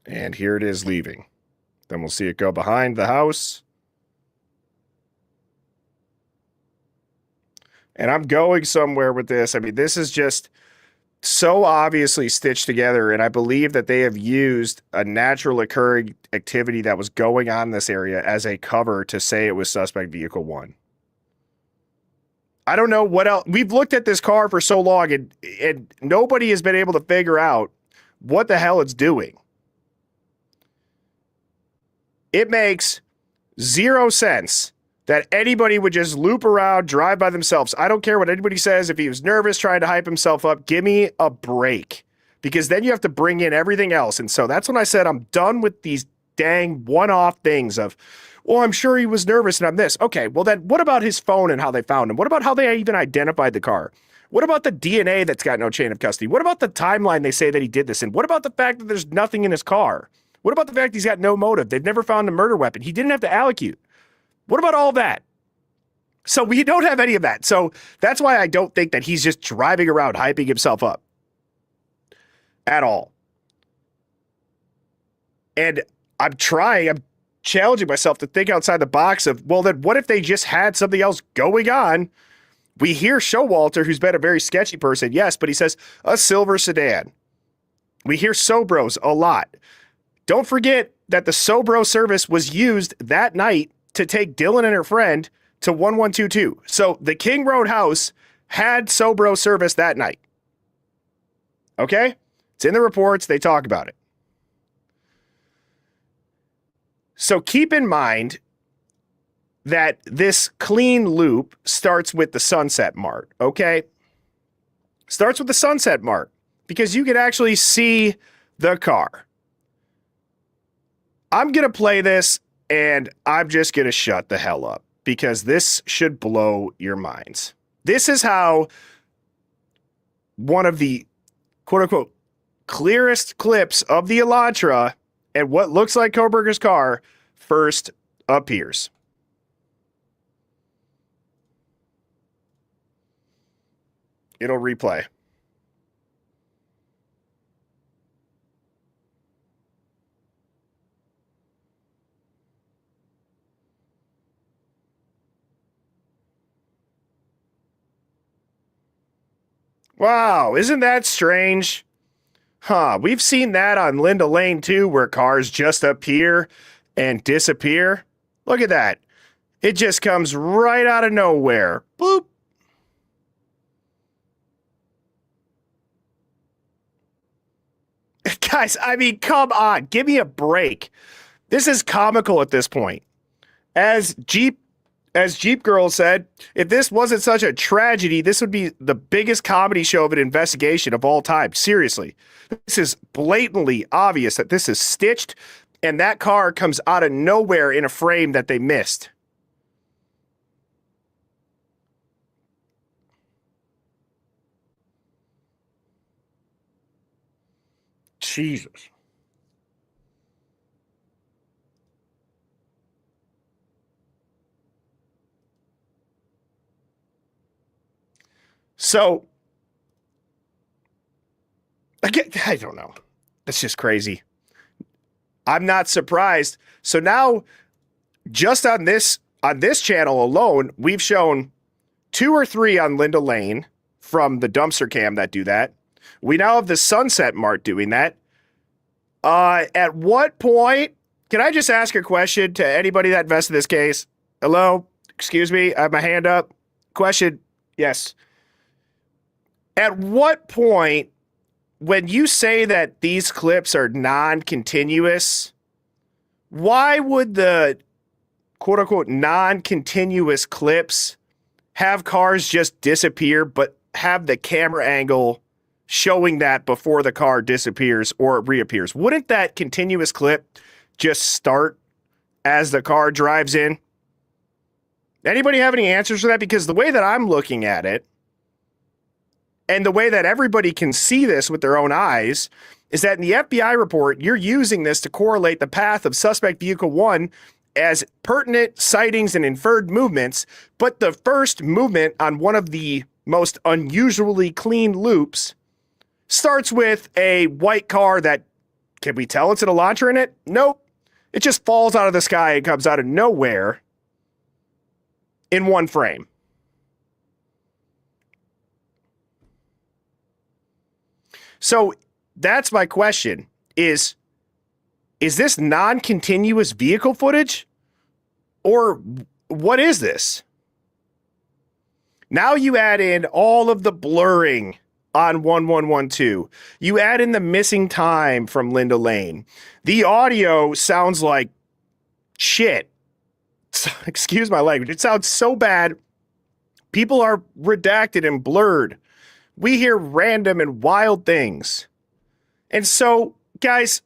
And here it is leaving. Then we'll see it go behind the house. And I'm going somewhere with this. I mean, this is just so obviously stitched together. And I believe that they have used a natural occurring activity that was going on in this area as a cover to say it was suspect vehicle 1. I don't know what else. We've looked at this car for so long and nobody has been able to figure out what the hell it's doing. It makes 0 sense that anybody would just loop around, drive by themselves. I don't care what anybody says. If he was nervous, trying to hype himself up, give me a break. Because then you have to bring in everything else. And so that's when I said I'm done with these dang one-off things of, well, I'm sure he was nervous and I'm this. Okay, well then what about his phone and how they found him? What about how they even identified the car? What about the DNA that's got no chain of custody? What about the timeline they say that he did this in? What about the fact that there's nothing in his car? What about the fact he's got no motive? They've never found a murder weapon. He didn't have to allocute. What about all that? So we don't have any of that. So that's why I don't think that he's just driving around hyping himself up at all. And I'm challenging myself to think outside the box of, well, then what if they just had something else going on? We hear Showalter, who's been a very sketchy person, yes, but he says a silver sedan. We hear Sobros a lot. Don't forget that the Sobro service was used that night to take Dylan and her friend to 1122. So the King Road house had Sobro service that night. Okay? It's in the reports. They talk about it. So keep in mind that this clean loop starts with the Sunset Mart, okay? Starts with the Sunset Mart because you can actually see the car. I'm going to play this and I'm just going to shut the hell up because this should blow your minds. This is how one of the quote unquote clearest clips of the Elantra and what looks like Kohberger's car first appears. It'll replay. Wow, isn't that strange? Huh, we've seen that on Linda Lane too, where cars just appear and disappear. Look at that. It just comes right out of nowhere. Boop. Guys, I mean, come on. Give me a break. This is comical at this point. As Jeep Girl said, if this wasn't such a tragedy, this would be the biggest comedy show of an investigation of all time. Seriously. This is blatantly obvious that this is stitched, and that car comes out of nowhere in a frame that they missed. Jesus. So, again, I don't know. That's just crazy. I'm not surprised. So now, just on this channel alone, we've shown 2 or 3 on Linda Lane from the dumpster cam that do that. We now have the Sunset Mart doing that. At what point, can I just ask a question to anybody that invested in this case? Hello? Excuse me, I have my hand up. Question, yes. At what point, when you say that these clips are non-continuous, why would the quote-unquote non-continuous clips have cars just disappear, but have the camera angle showing that before the car disappears or reappears? Wouldn't that continuous clip just start as the car drives in? Anybody have any answers for that? Because the way that I'm looking at it, and the way that everybody can see this with their own eyes, is that in the FBI report, you're using this to correlate the path of suspect vehicle 1 as pertinent sightings and inferred movements, but the first movement on one of the most unusually clean loops starts with a white car that, can we tell it's an Elantra in it? Nope. It just falls out of the sky and comes out of nowhere in one frame. So that's my question, is this non-continuous vehicle footage? Or what is this? Now you add in all of the blurring on 1112. You add in the missing time from Linda Lane. The audio sounds like shit. Excuse my language. It sounds so bad. People are redacted and blurred. We hear random and wild things. And so, guys,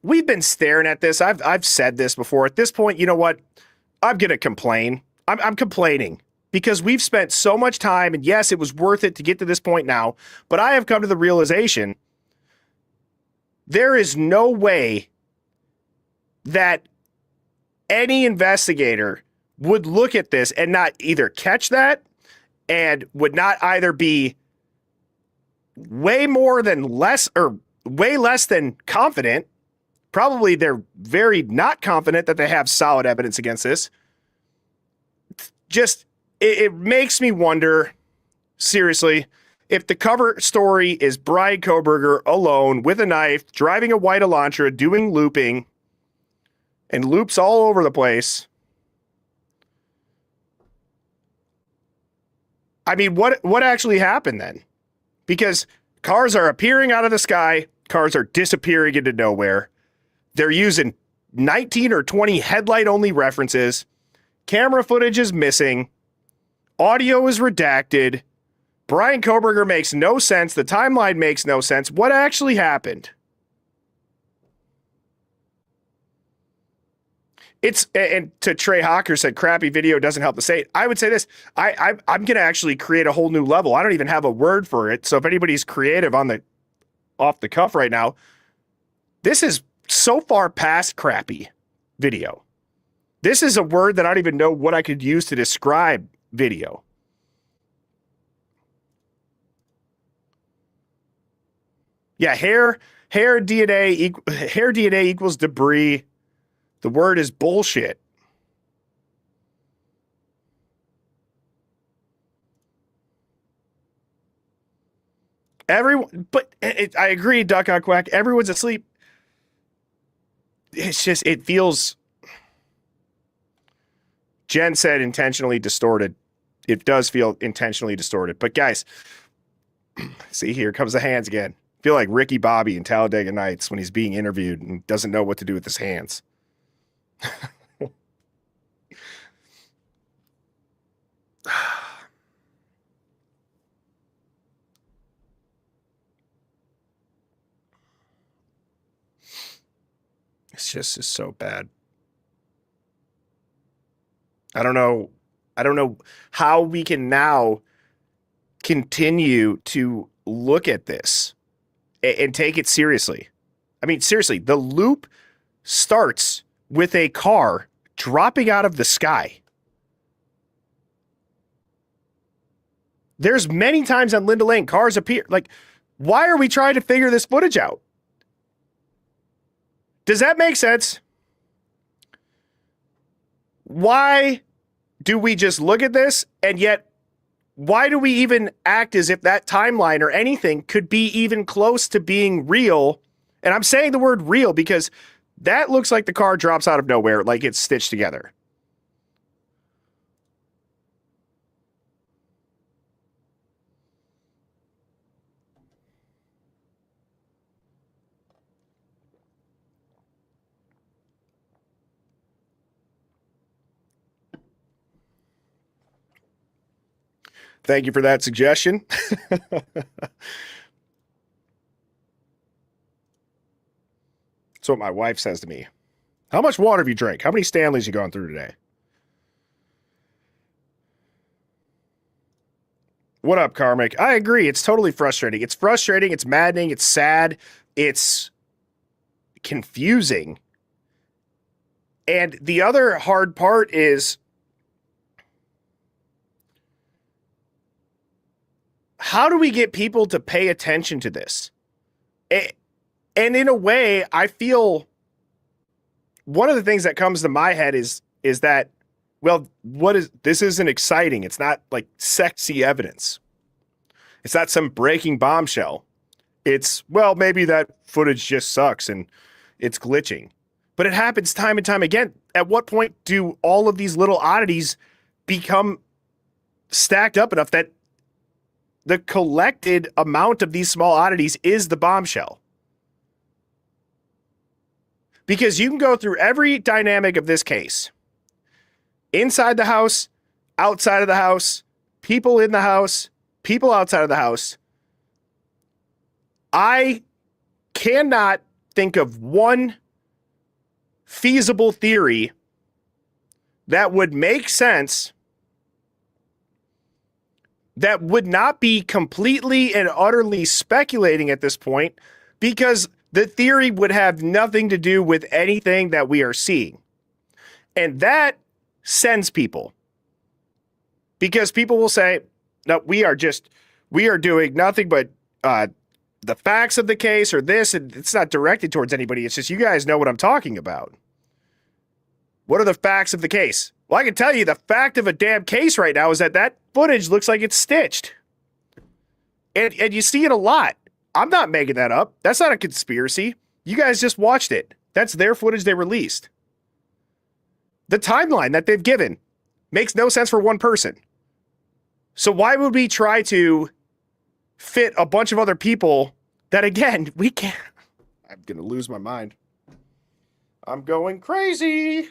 we've been staring at this. I've said this before. At this point, you know what? I'm going to complain. I'm complaining because we've spent so much time, and yes, it was worth it to get to this point now, but I have come to the realization there is no way that any investigator would look at this and not either catch that and would not either be way less than confident. Probably they're very not confident that they have solid evidence against this. Just, it makes me wonder, seriously, if the cover story is Brian Koberger alone with a knife, driving a white Elantra, doing looping, and loops all over the place. I mean, what actually happened then? Because cars are appearing out of the sky, cars are disappearing into nowhere. They're using 19 or 20 headlight-only references. Camera footage is missing. Audio is redacted. Brian Koberger makes no sense. The timeline makes no sense. What actually happened? And to Trey Hawker said, crappy video doesn't help the state. I would say this. I'm going to actually create a whole new level. I don't even have a word for it. So if anybody's creative off the cuff right now, this is so far past crappy video. This is a word that I don't even know what I could use to describe video. Yeah, hair DNA equals debris. The word is bullshit. Everyone, but I agree, Duck on Quack. Everyone's asleep. It's just, it feels Jen said intentionally distorted. It does feel intentionally distorted. But guys, see, here comes the hands again. I feel like Ricky Bobby in Talladega Nights when he's being interviewed and doesn't know what to do with his hands. It's just so bad. I don't know how we can now continue to look at this and take it seriously. I mean, seriously, the loop starts with a car dropping out of the sky. There's many times on Linda Lane, cars appear. Like, why are we trying to figure this footage out? Does that make sense? Why do we just look at this, and yet why do we even act as if that timeline or anything could be even close to being real? And I'm saying the word real because that looks like the car drops out of nowhere, like it's stitched together. Thank you for that suggestion. That's what my wife says to me. How much water have you drank? How many Stanleys you gone through today? What up, Karmic? I agree. It's totally frustrating. It's frustrating. It's maddening. It's sad. It's confusing. And the other hard part is how do we get people to pay attention to this? And in a way, I feel one of the things that comes to my head is that, well, this isn't exciting. It's not like sexy evidence. It's not some breaking bombshell. It's, well, maybe that footage just sucks and it's glitching. But it happens time and time again. At what point do all of these little oddities become stacked up enough that the collected amount of these small oddities is the bombshell? Because you can go through every dynamic of this case. Inside the house, outside of the house, people in the house, people outside of the house. I cannot think of one feasible theory that would make sense, that would not be completely and utterly speculating at this point, because the theory would have nothing to do with anything that we are seeing. And that sends people. Because people will say, no, we are doing nothing but the facts of the case or this, and it's not directed towards anybody. It's just, you guys know what I'm talking about. What are the facts of the case? Well, I can tell you the fact of a damn case right now is that footage looks like it's stitched. And you see it a lot. I'm not making that up. That's not a conspiracy. You guys just watched it. That's their footage they released. The timeline that they've given makes no sense for one person. So why would we try to fit a bunch of other people that, again, we can't? I'm going to lose my mind. I'm going crazy.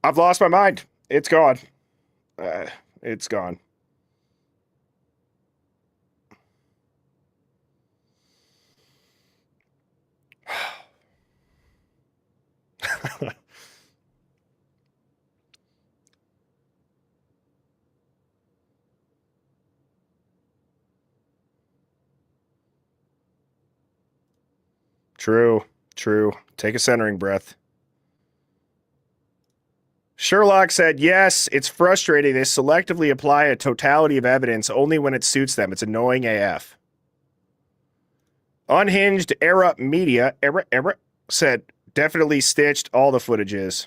I've lost my mind. It's gone. It's gone. True. Take a centering breath. Sherlock said, yes, it's frustrating. They selectively apply a totality of evidence only when it suits them. It's annoying AF. Unhinged Era Media said, definitely stitched. All the footages.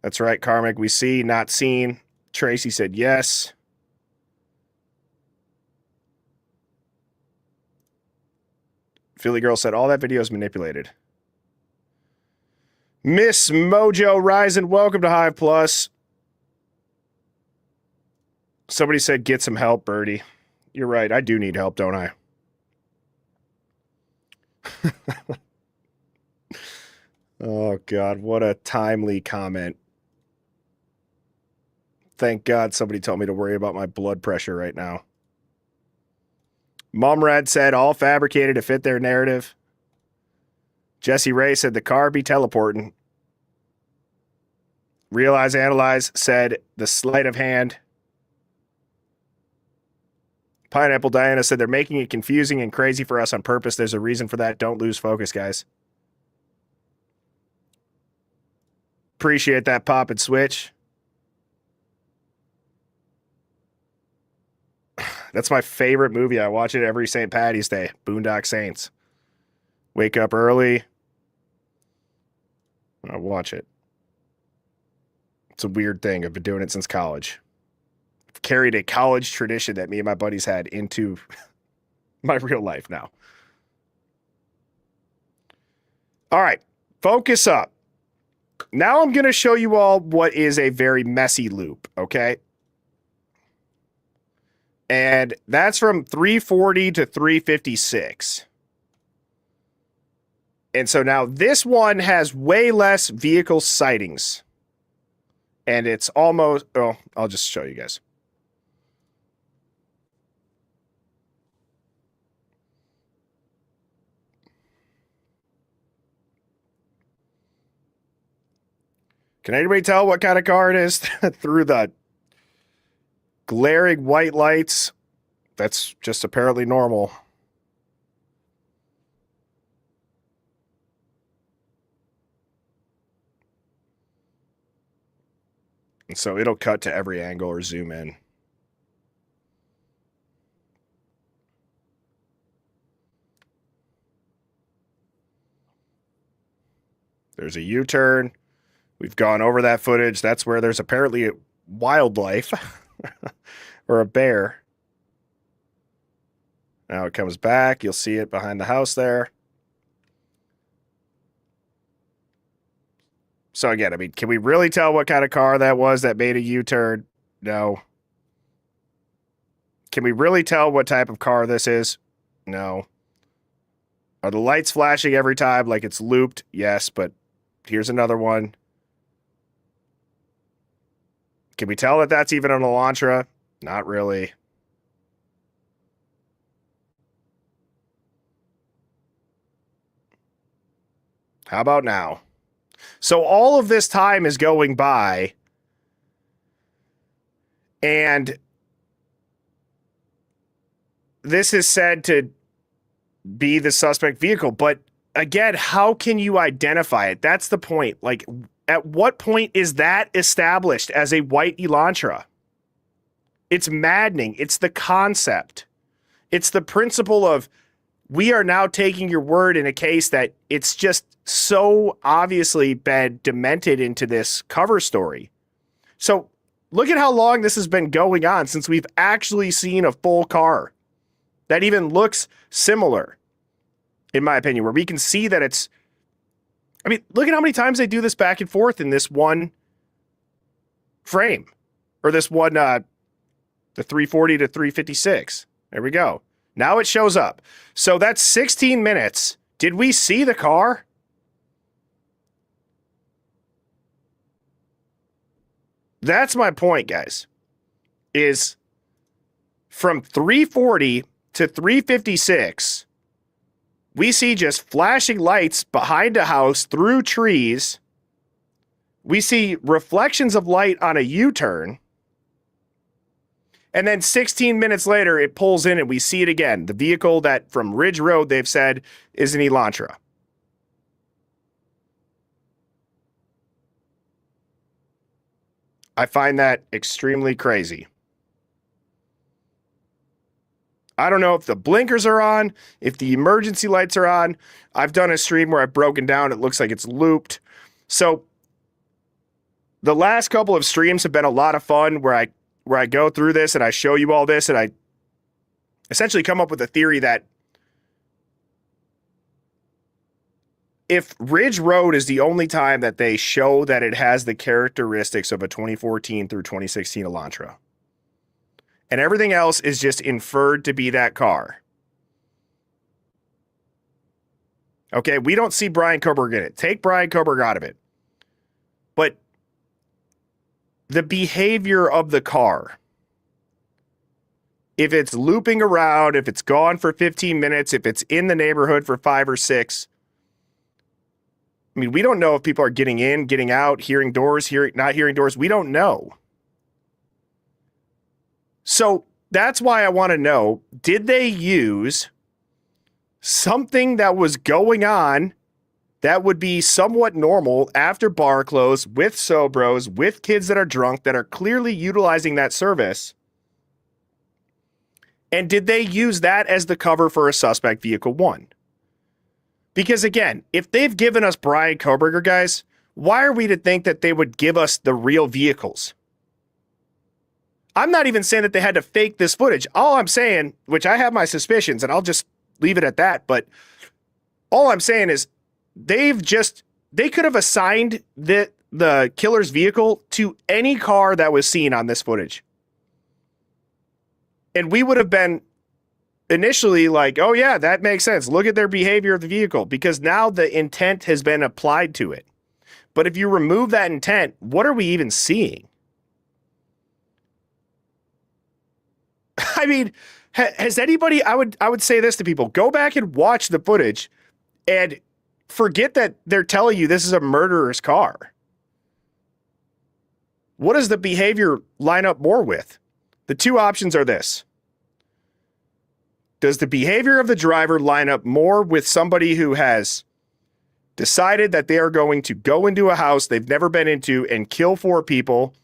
That's right, Karmic. We see, not seen. Tracy said, yes. Philly Girl said, all that video is manipulated. Miss Mojo Rising, welcome to Hive Plus. Somebody said get some help, Birdie. You're right. I do need help, don't I? Oh, God. What a timely comment. Thank God somebody told me to worry about my blood pressure right now. Mumrad said all fabricated to fit their narrative. Jesse Ray said the car be teleporting. Realize Analyze said the sleight of hand. Pineapple Diana said they're making it confusing and crazy for us on purpose. There's a reason for that. Don't lose focus, guys. Appreciate that pop and switch. That's my favorite movie. I watch it every St. Patty's Day. Boondock Saints. Wake up early. I watch it. It's a weird thing. I've been doing it since college. I've carried a college tradition that me and my buddies had into my real life now. All right. Focus up. Now I'm going to show you all what is a very messy loop, okay? And that's from 340 to 356. And so now this one has way less vehicle sightings. And it's almost, oh, I'll just show you guys. Can anybody tell what kind of car it is through the glaring white lights? That's just apparently normal. And so it'll cut to every angle or zoom in. There's a U-turn. We've gone over that footage. That's where there's apparently a wildlife or a bear. Now it comes back. You'll see it behind the house there. So again, I mean, can we really tell what kind of car that was that made a U-turn? No. Can we really tell what type of car this is? No. Are the lights flashing every time like it's looped? Yes, but here's another one. Can we tell that that's even an Elantra? Not really. How about now? So all of this time is going by, and this is said to be the suspect vehicle. But again, how can you identify it? That's the point. Like, at what point is that established as a white Elantra? It's maddening. It's the concept. It's the principle of we are now taking your word in a case that it's just so obviously been demented into this cover story. So look at how long this has been going on since we've actually seen a full car that even looks similar, in my opinion, where we can see that it's, I mean, look at how many times they do this back and forth in this one frame, or this one, the 340 to 356. There we go. Now it shows up. So that's 16 minutes. Did we see the car? That's my point, guys, is from 340 to 356, we see just flashing lights behind a house through trees. We see reflections of light on a U-turn. And then 16 minutes later, it pulls in and we see it again. The vehicle that from Ridge Road, they've said, is an Elantra. I find that extremely crazy. I don't know if the blinkers are on, if the emergency lights are on. I've done a stream where I've broken down. It looks like it's looped. So the last couple of streams have been a lot of fun where I go through this and I show you all this and I essentially come up with a theory that if Ridge Road is the only time that they show that it has the characteristics of a 2014 through 2016 Elantra, and everything else is just inferred to be that car. Okay, we don't see Brian Koberg in it. Take Brian Koberg out of it. But the behavior of the car, if it's looping around, if it's gone for 15 minutes, if it's in the neighborhood for 5 or 6, I mean, we don't know if people are getting in, getting out, hearing doors, not hearing doors. We don't know. So that's why I want to know, did they use something that was going on that would be somewhat normal after bar close, with sobros, with kids that are drunk, that are clearly utilizing that service? And did they use that as the cover for a suspect vehicle 1? Because again, if they've given us Brian Koberger, guys, why are we to think that they would give us the real vehicles? I'm not even saying that they had to fake this footage. All I'm saying, which I have my suspicions, and I'll just leave it at that, but all I'm saying is they could have assigned the killer's vehicle to any car that was seen on this footage. And we would have been initially like, oh yeah, that makes sense. Look at their behavior of the vehicle, because now the intent has been applied to it. But if you remove that intent, what are we even seeing? I mean, has anybody, I would say this to people, go back and watch the footage and forget that they're telling you this is a murderer's car. What does the behavior line up more with? The two options are this. Does the behavior of the driver line up more with somebody who has decided that they are going to go into a house they've never been into and kill 4 people,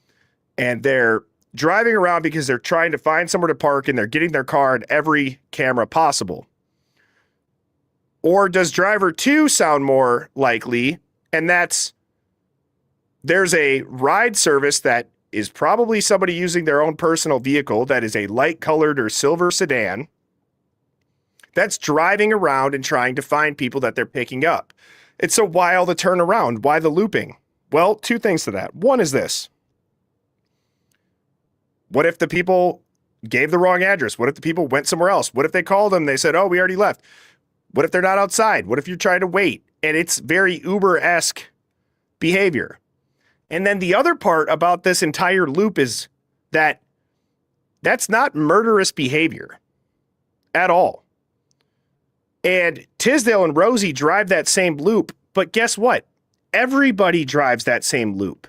and they're driving around because they're trying to find somewhere to park and they're getting their car in every camera possible? Or does driver 2 sound more likely, and that's there's a ride service that is probably somebody using their own personal vehicle that is a light colored or silver sedan that's driving around and trying to find people that they're picking up. And so why all the turnaround? Why the looping? Well, 2 things to that. One is this. What if the people gave the wrong address? What if the people went somewhere else? What if they called them? They said, oh, we already left. What if they're not outside? What if you're trying to wait? And it's very Uber-esque behavior. And then the other part about this entire loop is that that's not murderous behavior at all. And Tisdale and Rosie drive that same loop, but guess what? Everybody drives that same loop.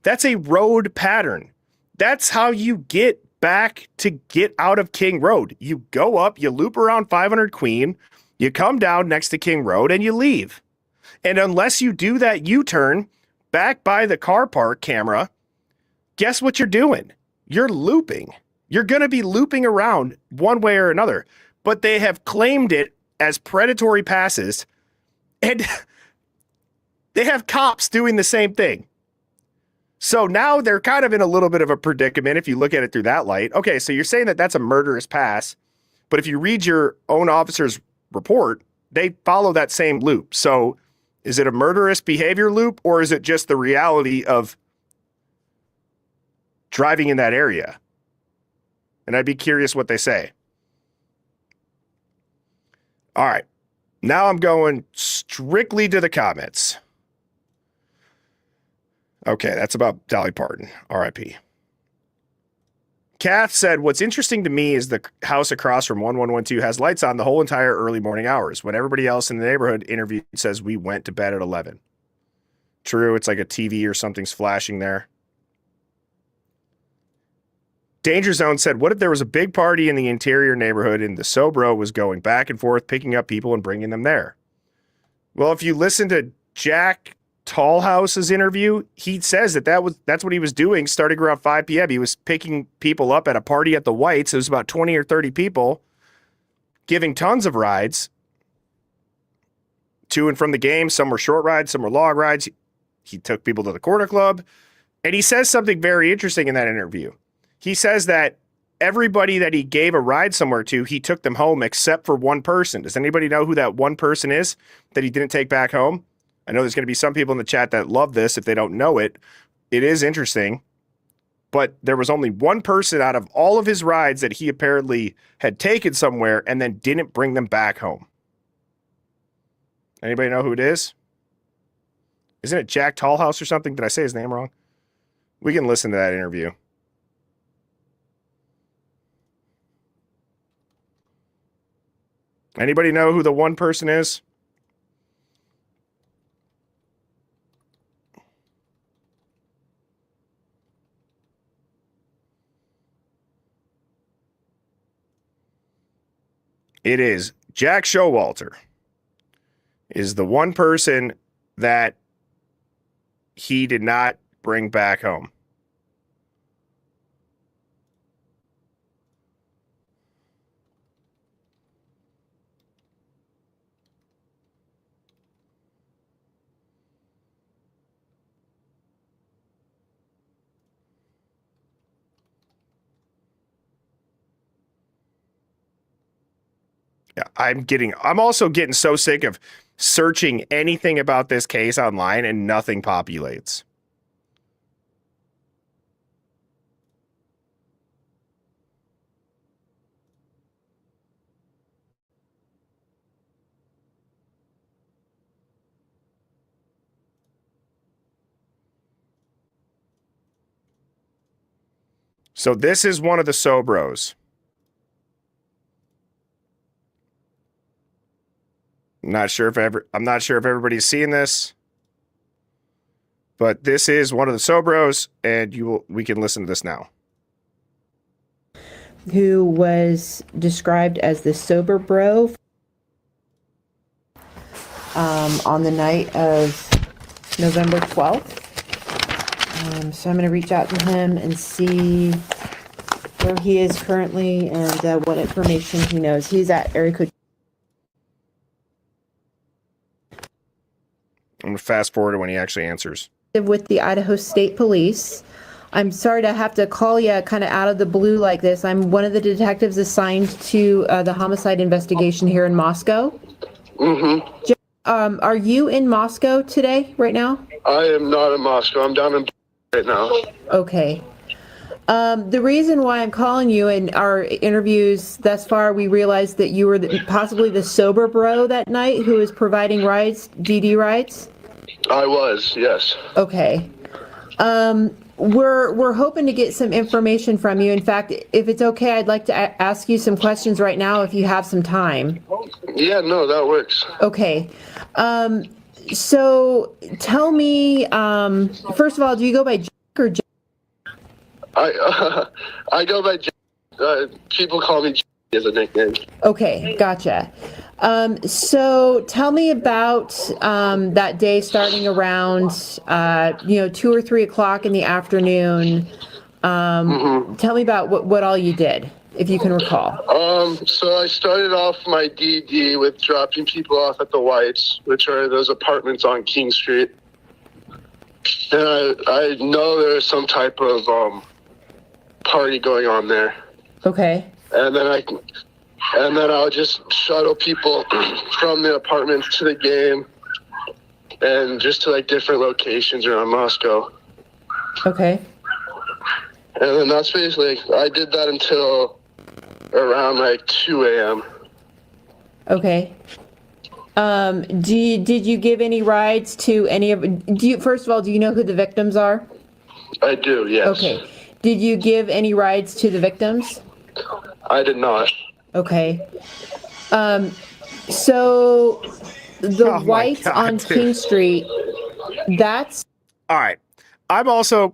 That's a road pattern. That's how you get back to get out of King Road. You go up, you loop around 500 Queen, you come down next to King Road, and you leave. And unless you do that U-turn back by the car park camera, guess what you're doing? You're looping. You're going to be looping around one way or another. But they have claimed it as predatory passes, and they have cops doing the same thing. So now they're kind of in a little bit of a predicament if you look at it through that light. Okay, so you're saying that that's a murderous pass, but if you read your own officer's report, they follow that same loop. So is it a murderous behavior loop, or is it just the reality of driving in that area? And I'd be curious what they say. All right, now I'm going strictly to the comments. Okay, that's about Dolly Parton, R.I.P. Kath said, what's interesting to me is the house across from 1112 has lights on the whole entire early morning hours when everybody else in the neighborhood interviewed says we went to bed at 11. True, it's like a TV or something's flashing there. Danger Zone said, what if there was a big party in the interior neighborhood and the Sobro was going back and forth, picking up people and bringing them there? Well, if you listen to Jack Tallhouse's interview, he says that's what he was doing starting around 5 p.m. He was picking people up at a party at the Whites. It was about 20 or 30 people, giving tons of rides to and from the game. Some were short rides, some were long rides. He took people to the Corner Club. And he says something very interesting in that interview. He says that everybody that he gave a ride somewhere to, he took them home except for one person. Does anybody know who that one person is that he didn't take back home? I know there's going to be some people in the chat that love this if they don't know it. It is interesting. But there was only one person out of all of his rides that he apparently had taken somewhere and then didn't bring them back home. Anybody know who it is? Isn't it Jack Tallhouse or something? Did I say his name wrong? We can listen to that interview. Anybody know who the one person is? It is Jack Showalter is the one person that he did not bring back home. Yeah, I'm also getting so sick of searching anything about this case online and nothing populates. So this is one of the Sobros. I'm not sure if everybody's seeing this, but this is one of the Sobros, and we can listen to this now. Who was described as the sober bro on the night of November 12th. So I'm going to reach out to him and see where he is currently and what information he knows. He's at area code. I'm going to fast forward to when he actually answers. With the Idaho State Police. I'm sorry to have to call you kind of out of the blue like this. I'm one of the detectives assigned to the homicide investigation here in Moscow. Mm-hmm. Are you in Moscow today, right now? I am not in Moscow. I'm down in right now. Okay. The reason why I'm calling you in our interviews thus far, we realized that you were possibly the sober bro that night who was providing rides, DD rides? I was, yes. Okay. We're hoping to get some information from you. In fact, if it's okay, I'd like to ask you some questions right now if you have some time. Yeah, no, that works. Okay. So tell me, first of all, do you go by Jack or Jack? I go by Jack. People call me Jack as a nickname. Okay, gotcha. So tell me about that day starting around 2 or 3 o'clock in the afternoon. Tell me about what all you did, if you can recall. So I started off my DD with dropping people off at the Whites, which are those apartments on King Street. And I know there's some type of party going on there. Okay. And then I'll just shuttle people from the apartments to the game and just to like different locations around Moscow. Okay. And then that's basically, I did that until around like 2 a.m. Okay. Did you give any rides to any of, first of all, do you know who the victims are? I do, yes. Okay. Did you give any rides to the victims? I did not. Okay. So the Whites God, on dude. King Street, that's... All right. I'm also...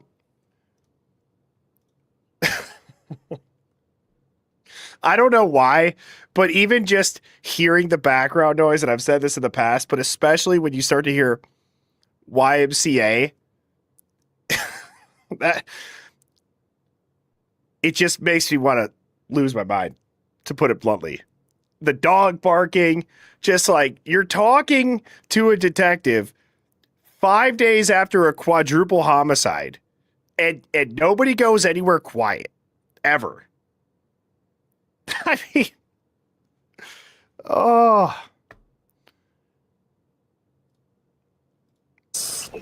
I don't know why, but even just hearing the background noise, and I've said this in the past, but especially when you start to hear YMCA, that it just makes me want to lose my mind, to put it bluntly. The dog barking, just like you're talking to a detective 5 days after a quadruple homicide, and nobody goes anywhere quiet, ever. I mean, oh.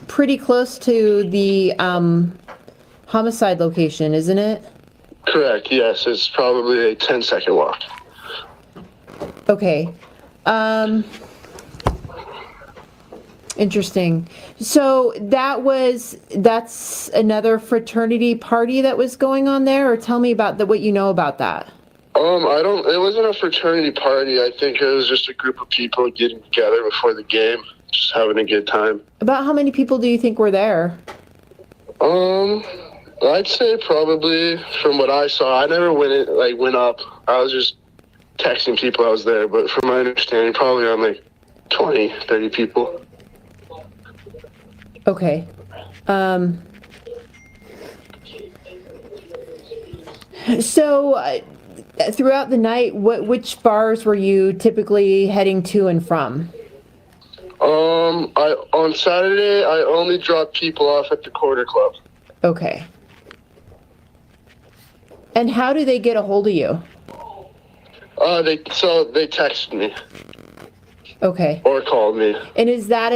Pretty close to the homicide location, isn't it? Correct, yes. It's probably a 10-second walk. Okay. Interesting. So that's another fraternity party that was going on there, or tell me about what you know about that. It wasn't a fraternity party. I think it was just a group of people getting together before the game, just having a good time. About how many people do you think were there? I'd say probably from what I saw, I never went up. I was just texting people I was there, but from my understanding, probably around like 20, 30 people. Okay. So throughout the night, which bars were you typically heading to and from? On Saturday, I only dropped people off at the Quarter Club. Okay. And how do they get a hold of you? They texted me. Okay. Or called me. And is that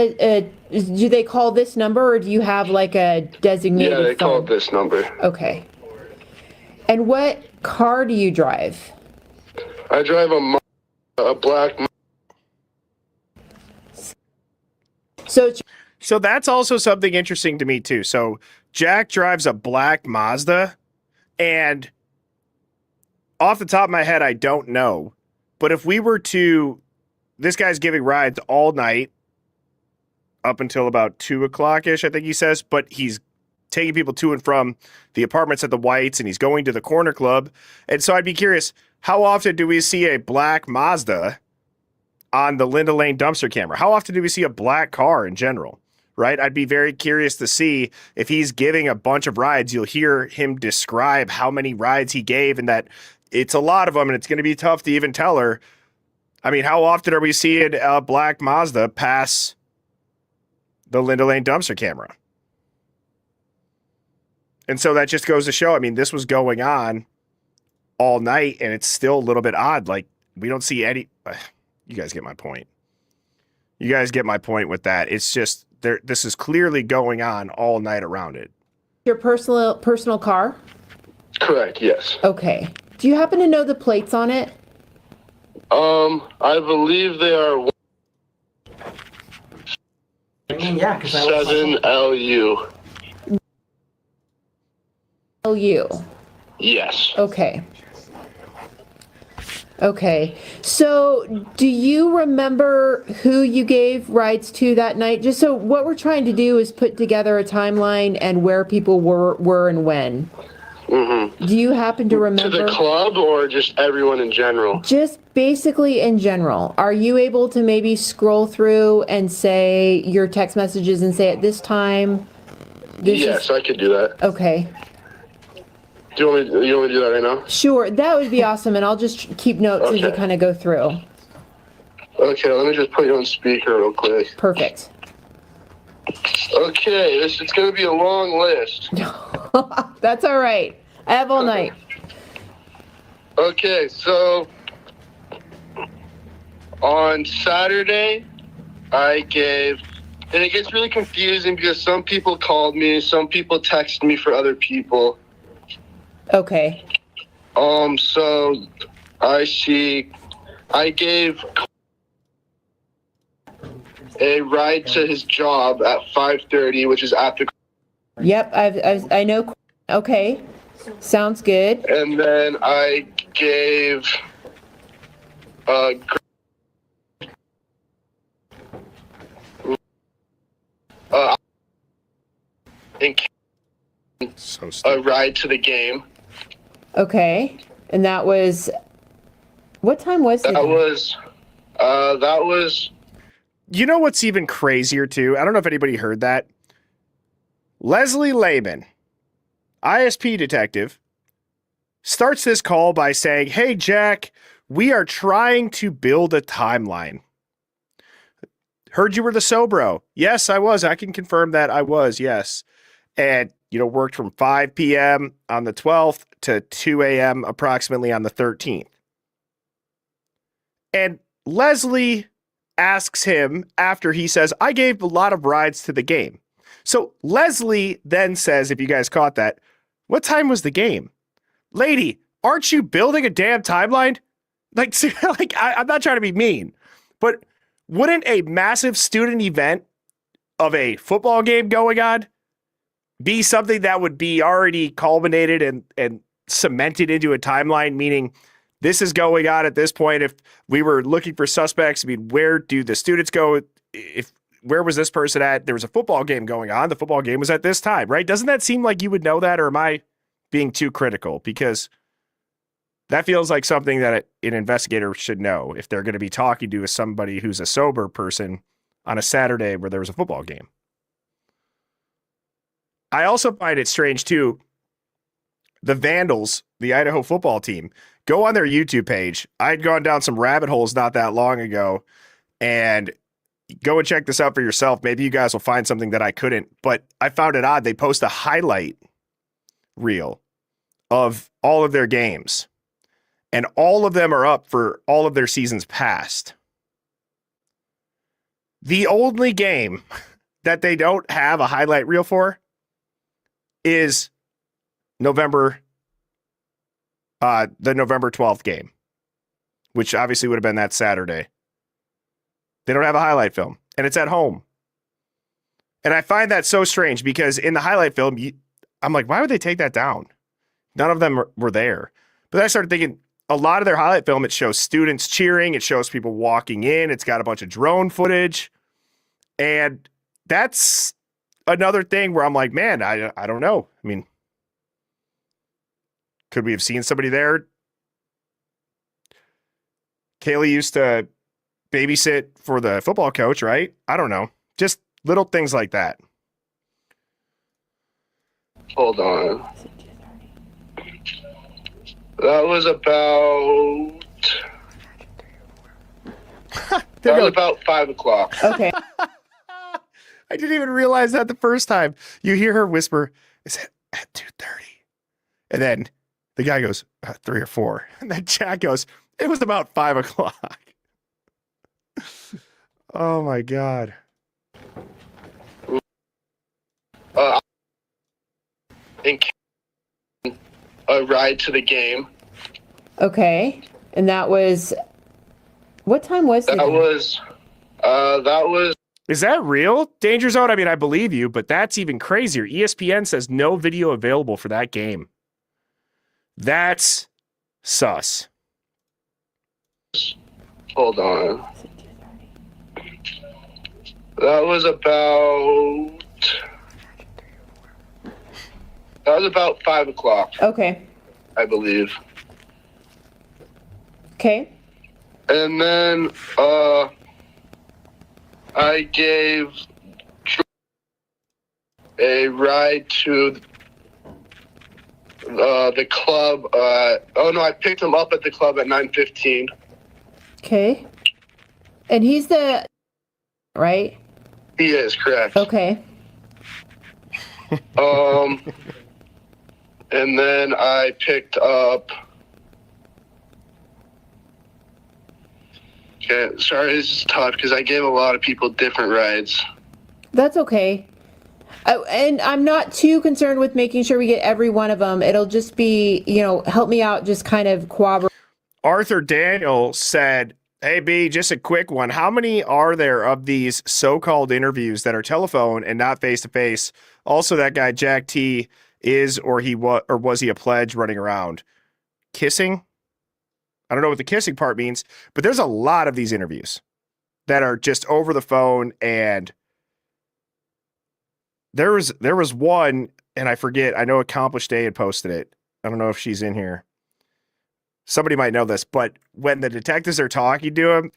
do they call this number, or do you have like a designated Yeah, they phone? called this number. Okay. And what car do you drive? I drive a black. So that's also something interesting to me too. So Jack drives a black Mazda, and off the top of my head, I don't know. But if we were to, this guy's giving rides all night up until about 2 o'clock-ish, I think he says, but he's taking people to and from the apartments at the Whites, and he's going to the Corner Club. And so I'd be curious, how often do we see a black Mazda on the Linda Lane dumpster camera? How often do we see a black car in general, right? I'd be very curious to see if he's giving a bunch of rides. You'll hear him describe how many rides he gave, and that it's a lot of them, and it's going to be tough to even tell her. I mean, how often are we seeing a black Mazda pass the Linda Lane dumpster camera? And so that just goes to show, I mean, this was going on all night, and it's still a little bit odd. Like, we don't see any... You guys get my point. You guys get my point with that. It's just, this is clearly going on all night around it. Your personal car? Correct, yes. Okay. Do you happen to know the plates on it? I believe they are 7LU. LU. Yes. Okay. Okay. So, do you remember who you gave rides to that night? Just so what we're trying to do is put together a timeline and where people were and when. Mm-hmm. Do you happen to remember? To the club or just everyone in general? Just basically in general. Are you able to maybe scroll through and say your text messages and say at this time? Yes, I could do that. Okay. You want me to do that right now? Sure, that would be awesome, and I'll just keep notes as you kind of go through. Okay, let me just put you on speaker real quick. Perfect. Okay, it's going to be a long list. That's all right. I have all night. Okay, so on Saturday, I gave, and it gets really confusing because some people called me, some people texted me for other people. Okay. So I gave a ride to his job at 5:30, which is after. Yep, I know. Okay, sounds good. And then I gave a ride to the game. Okay, and that was, what time was it? That was. You know what's even crazier too? I don't know if anybody heard that. Leslie Lehman, ISP detective, starts this call by saying, "Hey, Jack, we are trying to build a timeline. Heard you were the Sobro." Yes, I was. I can confirm that I was, yes. And, worked from 5 p.m. on the 12th to 2 a.m. approximately on the 13th. And Leslie asks him after he says, I gave a lot of rides to the game. So Leslie then says, if you guys caught that, what time was the game? Lady, aren't you building a damn timeline? Like, I'm not trying to be mean, but wouldn't a massive student event of a football game going on be something that would be already culminated and cemented into a timeline, meaning this is going on at this point? If we were looking for suspects, I mean, where do the students go? Where was this person at? There was a football game going on. The football game was at this time, right? Doesn't that seem like you would know that, or am I being too critical? Because that feels like something that an investigator should know if they're going to be talking to somebody who's a sober person on a Saturday where there was a football game. I also find it strange, too. The Vandals, the Idaho football team, go on their YouTube page. I'd gone down some rabbit holes not that long ago, and go and check this out for yourself. Maybe you guys will find something that I couldn't, but I found it odd. They post a highlight reel of all of their games, and all of them are up for all of their seasons past. The only game that they don't have a highlight reel for is the November 12th game, which obviously would have been that Saturday. They don't have a highlight film, and it's at home. And I find that so strange because in the highlight film, I'm like, why would they take that down? None of them were there. But then I started thinking, a lot of their highlight film, it shows students cheering. It shows people walking in. It's got a bunch of drone footage. And that's another thing where I'm like, man, I don't know. I mean, could we have seen somebody there? Kaylee used to babysit for the football coach, right? I don't know. Just little things like that. Hold on. That was about 5 o'clock. Okay. I didn't even realize that the first time. You hear her whisper, is it at 2:30? And then the guy goes, 3 or 4. And then Jack goes, it was about 5 o'clock. Oh my God. And a ride to the game. Okay. And that was, what time was it? That was. Is that real? Danger Zone? I mean, I believe you, but that's even crazier. ESPN says no video available for that game. That's sus. Hold on. That was about 5 o'clock. Okay. I believe. Okay. And then I gave a ride to the club. I picked him up at the club at 9:15. Okay. And he's the, right? He is, correct. Okay. And then I picked up. Okay, sorry, this is tough because I gave a lot of people different rides. That's okay. And I'm not too concerned with making sure we get every one of them. It'll just be, help me out, just kind of corroborate. Arthur Daniel said, hey, B, just a quick one. How many are there of these so-called interviews that are telephone and not face-to-face? Also, that guy, Jack T, was he a pledge running around? Kissing? I don't know what the kissing part means, but there's a lot of these interviews that are just over the phone, and there was one, and I forget, I know Accomplished A had posted it. I don't know if she's in here. Somebody might know this, but when the detectives are talking to him,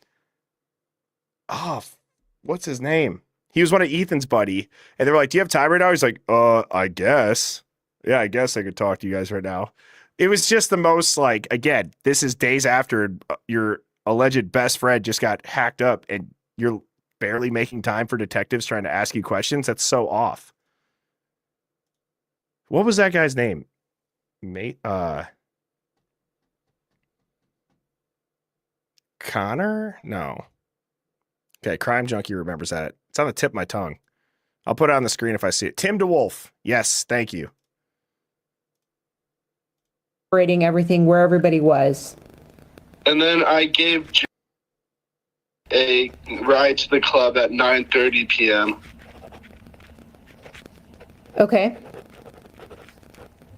what's his name? He was one of Ethan's buddy, and they were like, do you have time right now? He's like, I guess. Yeah, I guess I could talk to you guys right now. It was just the most, like, again, this is days after your alleged best friend just got hacked up, and you're barely making time for detectives trying to ask you questions. That's so off. What was that guy's name? Connor? No. Okay, Crime Junkie remembers that. It's on the tip of my tongue. I'll put it on the screen if I see it. Tim DeWolf. Yes, thank you. Rating everything where everybody was. And then I gave a ride to the club at 9:30 p.m. Okay.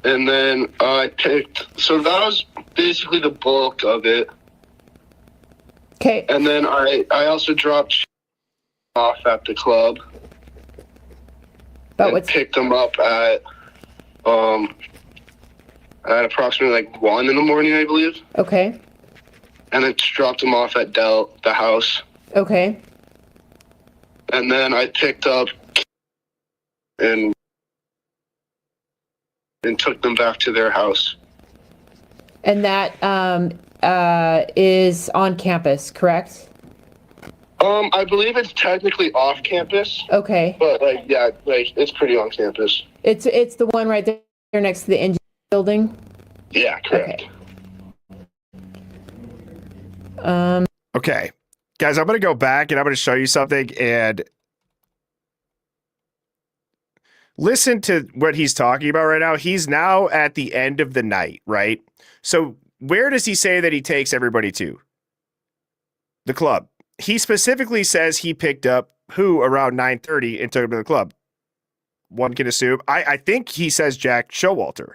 And then I picked, so that was basically the bulk of it. Okay. And then I also dropped off at the club. But and picked them up at approximately like 1 in the morning, I believe. Okay. And then dropped them off at the house. Okay. And then I picked up and took them back to their house. And that is on campus, correct? I believe it's technically off campus. Okay. But it's pretty on campus. It's the one right there next to the engine building? Yeah, correct. Okay. Okay. Guys, I'm going to go back and I'm going to show you something and listen to what he's talking about right now. He's now at the end of the night, right? So where does he say that he takes everybody to? The club. He specifically says he picked up who around 9:30 and took him to the club. One can assume. I think he says Jack Showalter.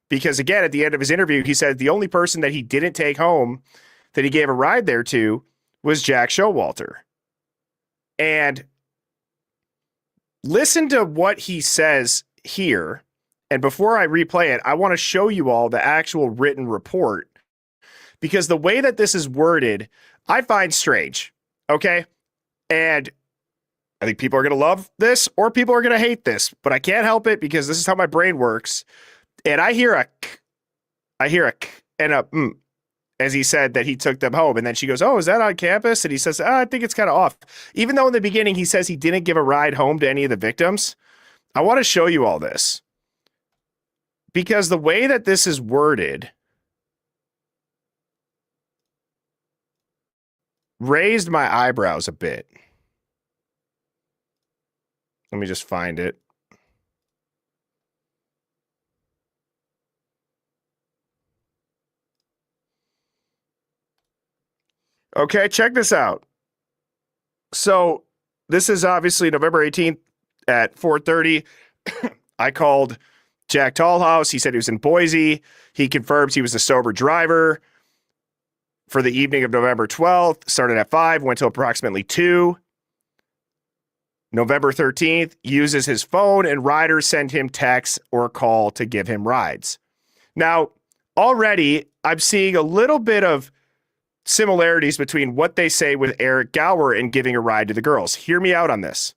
Because again, at the end of his interview, he said the only person that he didn't take home that he gave a ride there to was Jack Showalter. And listen to what he says here. And before I replay it, I want to show you all the actual written report. Because the way that this is worded, I find strange. Okay? And I think people are going to love this or people are going to hate this. But I can't help it because this is how my brain works. And I hear a k and a as he said that he took them home. And then she goes, oh, is that on campus? And he says, I think it's kind of off. Even though in the beginning he says he didn't give a ride home to any of the victims, I want to show you all this. Because the way that this is worded raised my eyebrows a bit. Let me just find it. Okay, check this out. So this is obviously November 18th at 4:30. I called Jack Tallhouse. He said he was in Boise. He confirms he was a sober driver for the evening of November 12th. Started at 5, went till approximately 2. November 13th, uses his phone and riders send him texts or call to give him rides. Now, already I'm seeing a little bit of similarities between what they say with Eric Gower and giving a ride to the girls. Hear me out on this.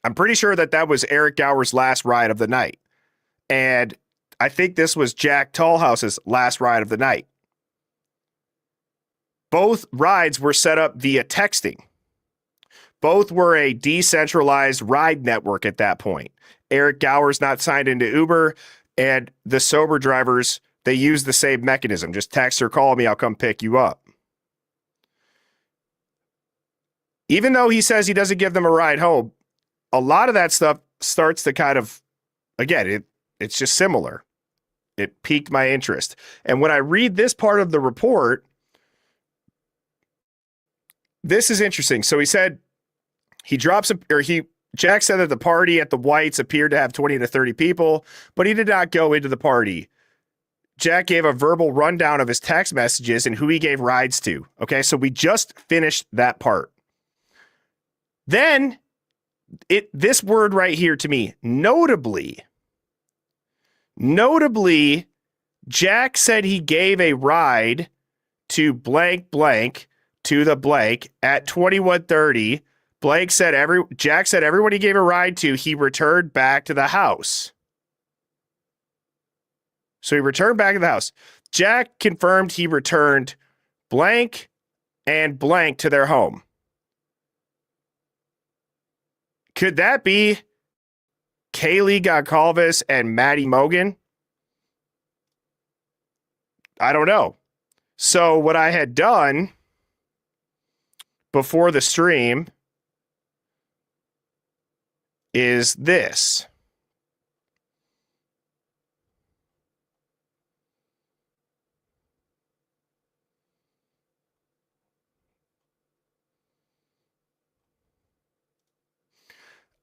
I'm pretty sure that that was Eric Gower's last ride of the night. And I think this was Jack Tallhouse's last ride of the night. Both rides were set up via texting. Both were a decentralized ride network at that point. Eric Gower's not signed into Uber, and the sober drivers, they use the same mechanism. Just text or call me, I'll come pick you up. Even though he says he doesn't give them a ride home, a lot of that stuff starts to kind of, again, it's just similar. It piqued my interest. And when I read this part of the report, this is interesting. So he said Jack said that the party at the Whites appeared to have 20 to 30 people, but he did not go into the party. Jack gave a verbal rundown of his text messages and who he gave rides to. Okay, so we just finished that part. Then, this word right here to me, notably, Jack said he gave a ride to blank blank to the blank at 21:30. Jack said everyone he gave a ride to, he returned back to the house. So he returned back to the house. Jack confirmed he returned blank and blank to their home. Could that be Kaylee Goncalves and Maddie Mogan? I don't know. So what I had done before the stream is this.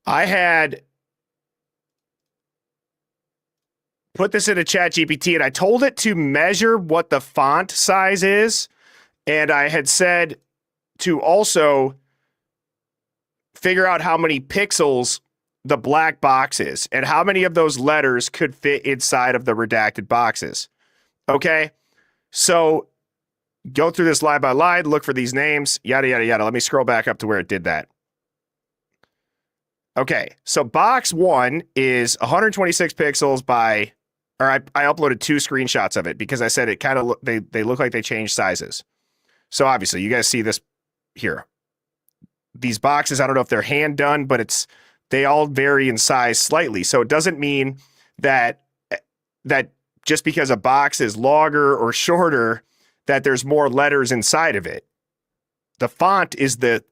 I had put this into ChatGPT and I told it to measure what the font size is. And I had said to also figure out how many pixels the black box is and how many of those letters could fit inside of the redacted boxes. Okay. So go through this line by line, look for these names, yada, yada, yada. Let me scroll back up to where it did that. Okay, so box 1 is 126 pixels by, or I uploaded 2 screenshots of it because I said it kind of, they look like they changed sizes. So obviously you guys see this here. These boxes, I don't know if they're hand done, but they all vary in size slightly. So it doesn't mean that just because a box is longer or shorter, that there's more letters inside of it. The font is the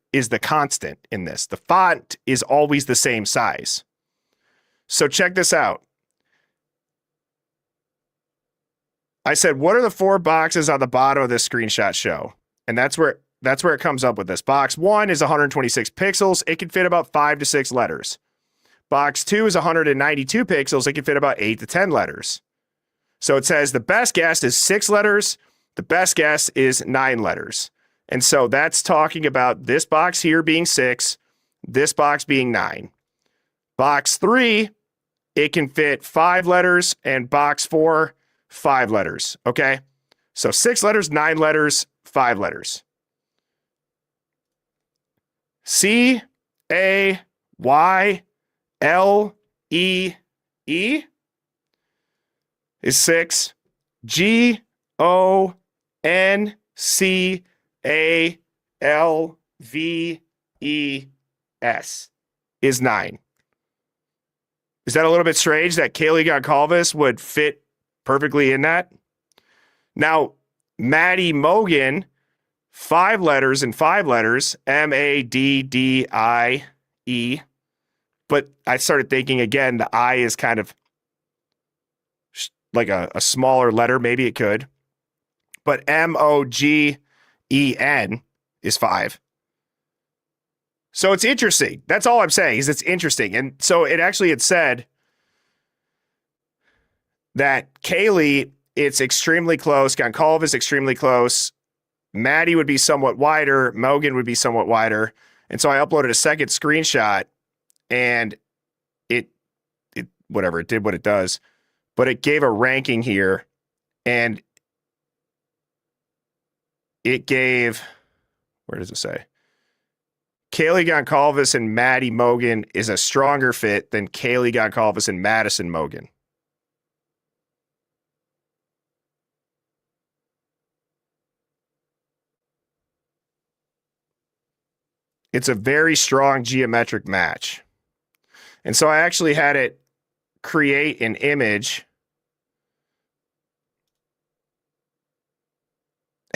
constant in this. The font is always the same size. So check this out. I said, what are the 4 boxes on the bottom of this screenshot show? And that's where it comes up with this. Box 1 is 126 pixels. It can fit about 5 to 6 letters. Box 2 is 192 pixels. It can fit about 8 to 10 letters. So it says the best guess is 6 letters. The best guess is 9 letters. And so that's talking about this box here being 6, this box being 9. Box 3, it can fit 5 letters, and box 4, 5 letters. Okay? So 6 letters, 9 letters, 5 letters. CAYLEE is 6. GONCALVES is 9. Is that a little bit strange that Kaylee Goncalves would fit perfectly in that? Now, Maddie Mogan, 5 letters and 5 letters, MADDIE. But I started thinking again, the I is kind of like a smaller letter. Maybe it could. But MOGEN is 5. So it's interesting. That's all I'm saying is it's interesting. And so it actually had said that Kaylee, it's extremely close. Goncalves is extremely close. Maddie would be somewhat wider. Mogan would be somewhat wider. And so I uploaded a second screenshot and it did what it does. But it gave a ranking here and it gave, where does it say? Kaylee Goncalves and Maddie Mogan is a stronger fit than Kaylee Goncalves and Madison Mogan. It's a very strong geometric match. And so I actually had it create an image.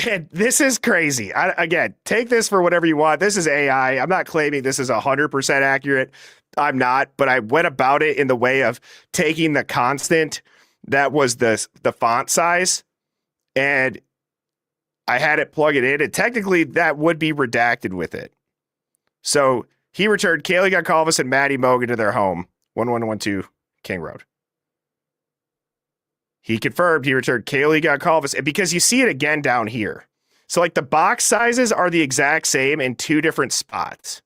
And this is crazy. Again, take this for whatever you want. This is AI. I'm not claiming this is 100% accurate. I'm not, but I went about it in the way of taking the constant that was the font size, and I had it plug it in, and technically that would be redacted with it. So he returned Kaylee Goncalves and Maddie Mogan to their home, 1112 King Road. He confirmed he returned Kaylee Goncalves, and because you see it again down here. So like the box sizes are the exact same in 2 different spots.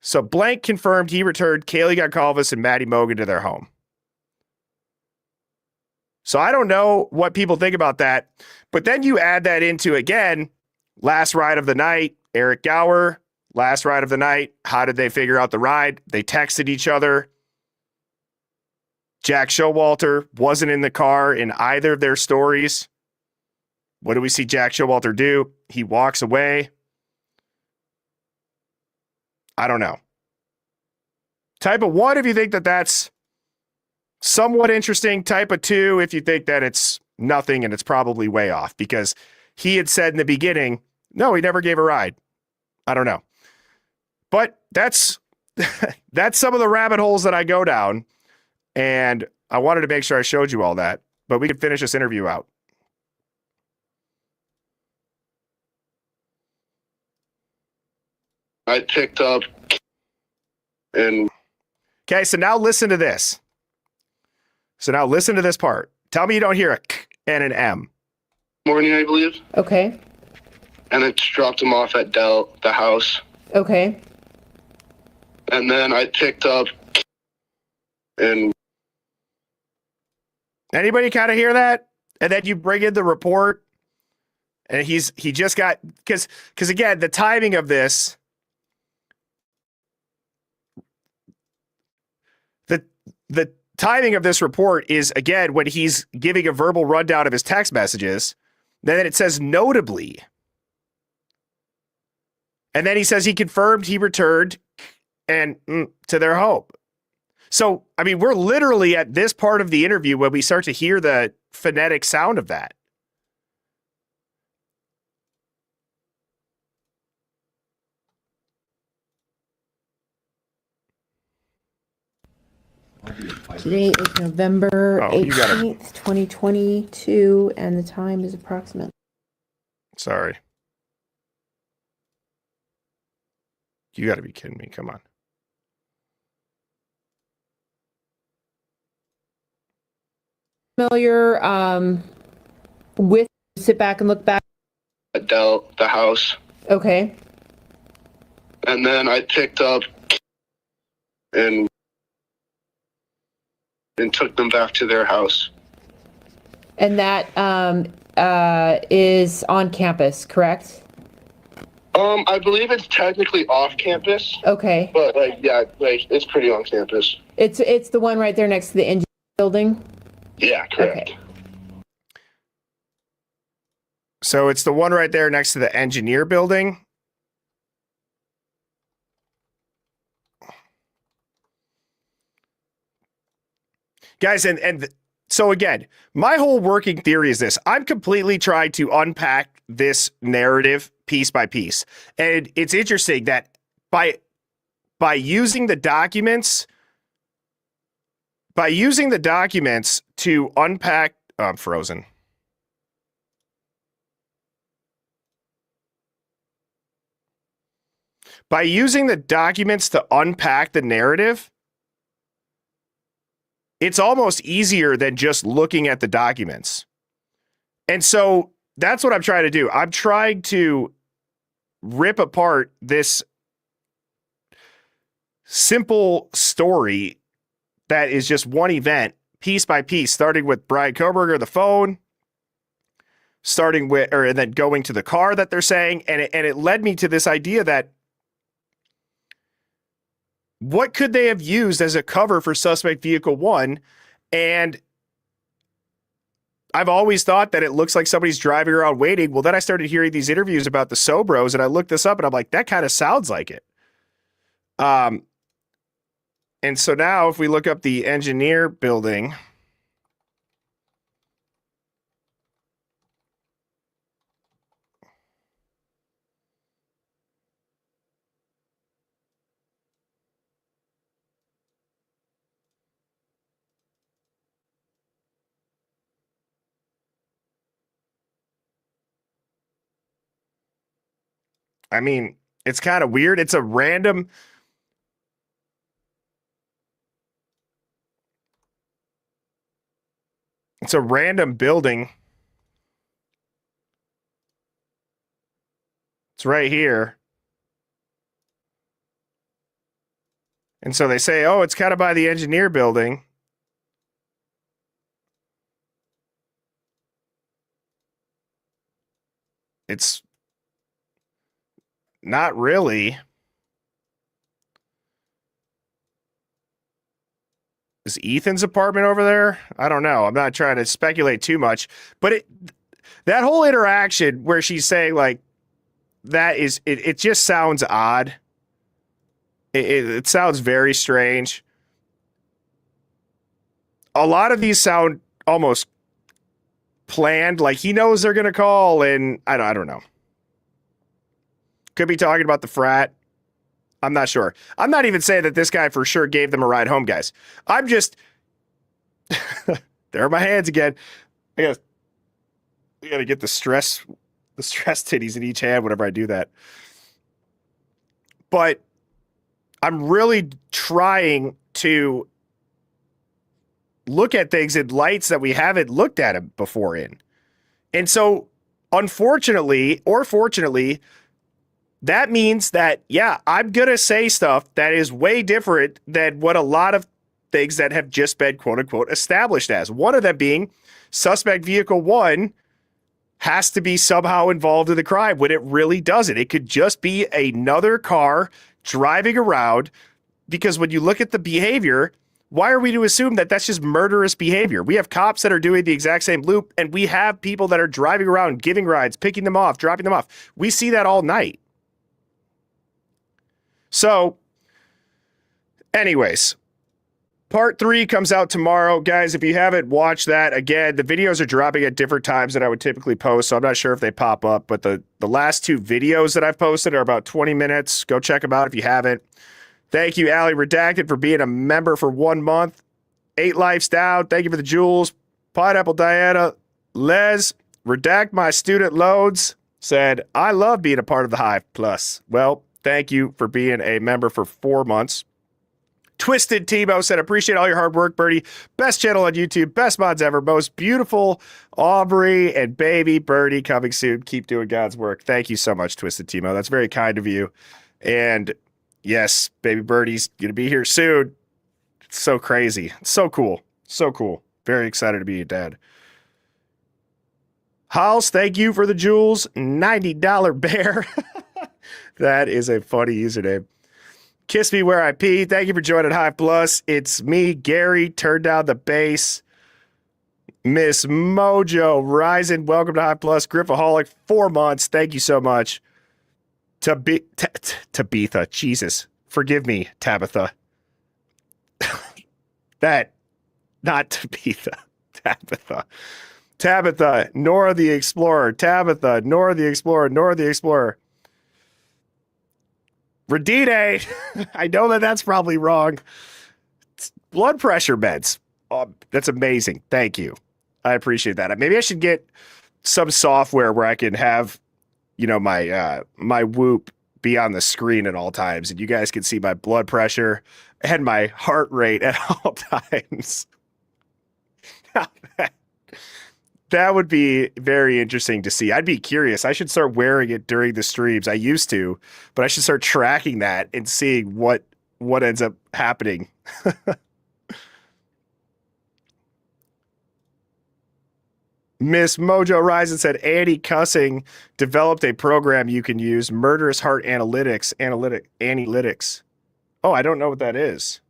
So blank confirmed he returned Kaylee Goncalves and Maddie Mogan to their home. So I don't know what people think about that, but then you add that into, again, last ride of the night, Eric Gower, last ride of the night. How did they figure out the ride? They texted each other. Jack Showalter wasn't in the car in either of their stories. What do we see Jack Showalter do? He walks away. I don't know. Type of 1 if you think that that's somewhat interesting. Type of 2 if you think that it's nothing and it's probably way off, because he had said in the beginning, no, he never gave a ride. I don't know. But that's that's some of the rabbit holes that I go down. And I wanted to make sure I showed you all that. But we could finish this interview out. I picked up and... Okay, so now listen to this. So now listen to this part. Tell me you don't hear a k and an M. Morning, I believe. Okay. And I just dropped him off at the house. Okay. And then I picked up and... Anybody kind of hear that? And then you bring in the report, and he just got, because again, the timing of this, the timing of this report is, again, when he's giving a verbal rundown of his text messages, then it says notably. And then he says he confirmed he returned and to their home. So, I mean, we're literally at this part of the interview when we start to hear the phonetic sound of that. Today is November Oh, you gotta- 18th, 2022, and the time is approximate. Sorry. You got to be kidding me. Come on. Familiar with sit back and look back. At the house. Okay. And then I picked up and took them back to their house. And that is on campus, correct? I believe it's technically off campus. Okay. But it's pretty on campus. It's the one right there next to the engine building? Yeah, correct. Okay. So it's the one right there next to the engineer building. Guys, and so again, my whole working theory is this. I'm completely trying to unpack this narrative piece by piece. And it's interesting that by using the documents, to unpack, oh, I'm frozen. By using the documents to unpack the narrative, it's almost easier than just looking at the documents. And so that's what I'm trying to do. I'm trying to rip apart this simple story that is just one event, piece by piece, starting with Brian Koberger, the phone, and then going to the car that they're saying. And it led me to this idea that what could they have used as a cover for suspect vehicle 1? And I've always thought that it looks like somebody's driving around waiting. Well, then I started hearing these interviews about the Sobros, and I looked this up, and I'm like, that kind of sounds like it. And so now if we look up the engineer building, I mean, it's kind of weird. It's a random building. It's right here. And so they say, oh, it's kind of by the engineer building. It's not really. Is Ethan's apartment over there? I don't know. I'm not trying to speculate too much, but that whole interaction where she's saying like that is it just sounds odd. It sounds very strange. A lot of these sound almost planned, like he knows they're gonna call, and I don't know. Could be talking about the frat. I'm not sure. I'm not even saying that this guy for sure gave them a ride home, guys. I'm just... there are my hands again. I gotta get the stress titties in each hand whenever I do that. But I'm really trying to look at things in lights that we haven't looked at them before in. And so, unfortunately, or fortunately, that means that, yeah, I'm going to say stuff that is way different than what a lot of things that have just been, quote unquote, established as. One of them being suspect vehicle 1 has to be somehow involved in the crime when it really doesn't. It could just be another car driving around, because when you look at the behavior, why are we to assume that that's just murderous behavior? We have cops that are doing the exact same loop, and we have people that are driving around, giving rides, picking them off, dropping them off. We see that all night. So, anyways, part 3 comes out tomorrow. Guys, if you haven't watched that, again, the videos are dropping at different times than I would typically post, so I'm not sure if they pop up, but the last 2 videos that I've posted are about 20 minutes. Go check them out if you haven't. Thank you, Allie Redacted, for being a member for 1 month. 8 Lives Down, thank you for the jewels. Pineapple Diana, Les, Redact My Student Loads, said, I love being a part of the Hive Plus. Well, thank you for being a member for 4 months. Twisted Tebow said, appreciate all your hard work, Birdie. Best channel on YouTube, best mods ever. Most beautiful Aubrey and baby Birdie coming soon. Keep doing God's work. Thank you so much, Twisted Tebow. That's very kind of you. And yes, baby Birdie's going to be here soon. It's so crazy. It's so cool. So cool. Very excited to be a dad. House, thank you for the jewels. $90 bear. That is a funny username. Kiss Me Where I Pee. Thank you for joining Hive Plus. It's me, Gary. Turn down the bass. Miss Mojo Rising. Welcome to Hive Plus. Griffaholic, 4 months. Thank you so much. Tabitha. Jesus. Forgive me, Tabitha. Not Tabitha. Tabitha. Tabitha. Nora the Explorer. Tabitha. Nora the Explorer. Nora the Explorer. Radine, I know that that's probably wrong. It's blood pressure meds. Oh, that's amazing. Thank you. I appreciate that. Maybe I should get some software where I can have, my Whoop be on the screen at all times, and you guys can see my blood pressure and my heart rate at all times. That would be very interesting to see. I'd be curious. I should start wearing it during the streams. I used to, but I should start tracking that and seeing what ends up happening. Miss Mojo Rising said Andy Cussing developed a program you can use, Murderous Heart Analytics. Oh, I don't know what that is.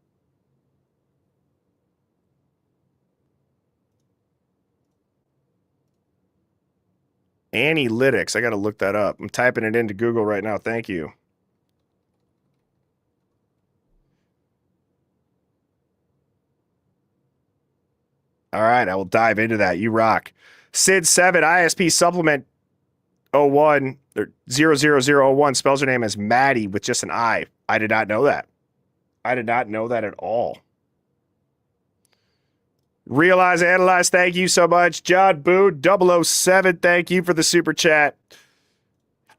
Analytics. I got to look that up. I'm typing it into Google right now. Thank you. All right, I will dive into that. You rock. Sid7 ISP supplement 01 or 00001 spells her name as Maddie with just an I. I did not know that. I did not know that at all. Realize, Analyze, thank you so much. John Boone 007, thank you for the super chat.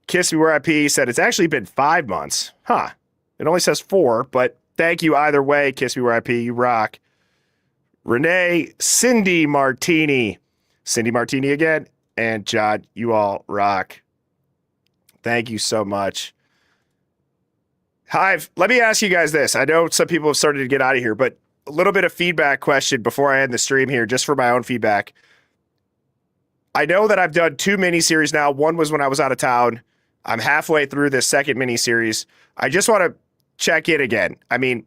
Kiss Me Where I Pee said it's actually been 5 months. Huh. It only says 4, but thank you either way. Kiss Me Where I Pee, you rock. Renee, Cindy Martini again, and John, you all rock. Thank you so much. Hive, let me ask you guys this. I know some people have started to get out of here, but a little bit of feedback question before I end the stream here, just for my own feedback. I know that I've done 2 miniseries now. One was when I was out of town. I'm halfway through this second miniseries. I just want to check in again. I mean,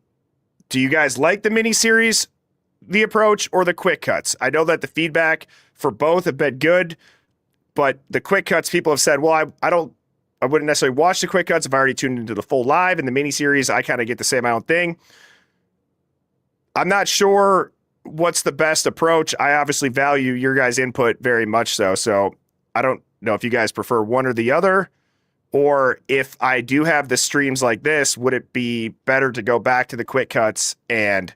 do you guys like the miniseries, the approach, or the quick cuts? I know that the feedback for both have been good, but the quick cuts, people have said, well, I wouldn't necessarily watch the quick cuts if I already tuned into the full live. In the miniseries, I kind of get to say my own thing. I'm not sure what's the best approach. I obviously value your guys' input very much so I don't know if you guys prefer one or the other, Or if I do have the streams like this, would it be better to go back to the quick cuts and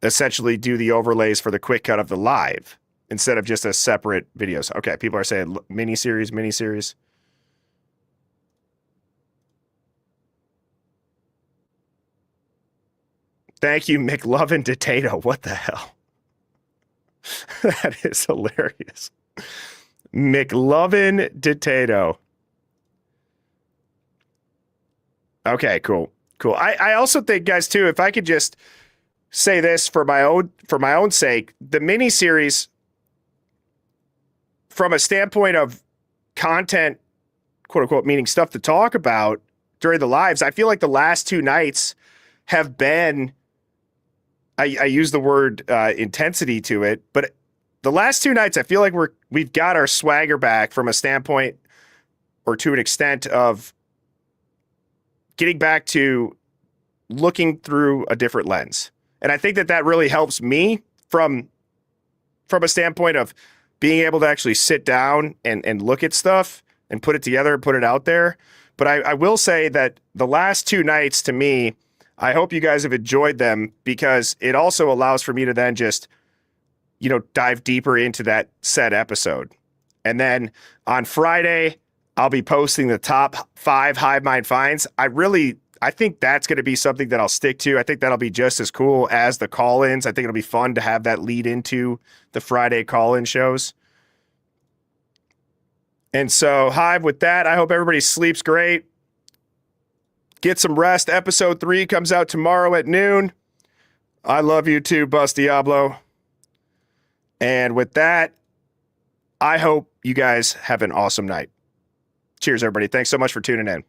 essentially do the overlays for the quick cut of the live instead of just a separate videos? Okay, people are saying miniseries. Thank you, McLovin Detato. What the hell? That is hilarious. McLovin Detato. Okay, cool. I also think, guys, too, if I could just say this for my own sake, the miniseries, from a standpoint of content, quote unquote, meaning stuff to talk about during the lives, I feel like the last 2 nights have been, I use the word intensity to it, but the last 2 nights, I feel like we've got our swagger back from a standpoint, or to an extent, of getting back to looking through a different lens. And I think that really helps me from a standpoint of being able to actually sit down and look at stuff and put it together and put it out there. But I will say that the last 2 nights, to me, I hope you guys have enjoyed them, because it also allows for me to then just, dive deeper into that said episode. And then on Friday, I'll be posting the top 5 Hive Mind finds. I think that's going to be something that I'll stick to. I think that'll be just as cool as the call-ins. I think it'll be fun to have that lead into the Friday call-in shows. And so, Hive, with that, I hope everybody sleeps great. Get some rest. Episode 3 comes out tomorrow at noon. I love you too, Bus Diablo. And with that, I hope you guys have an awesome night. Cheers, everybody. Thanks so much for tuning in.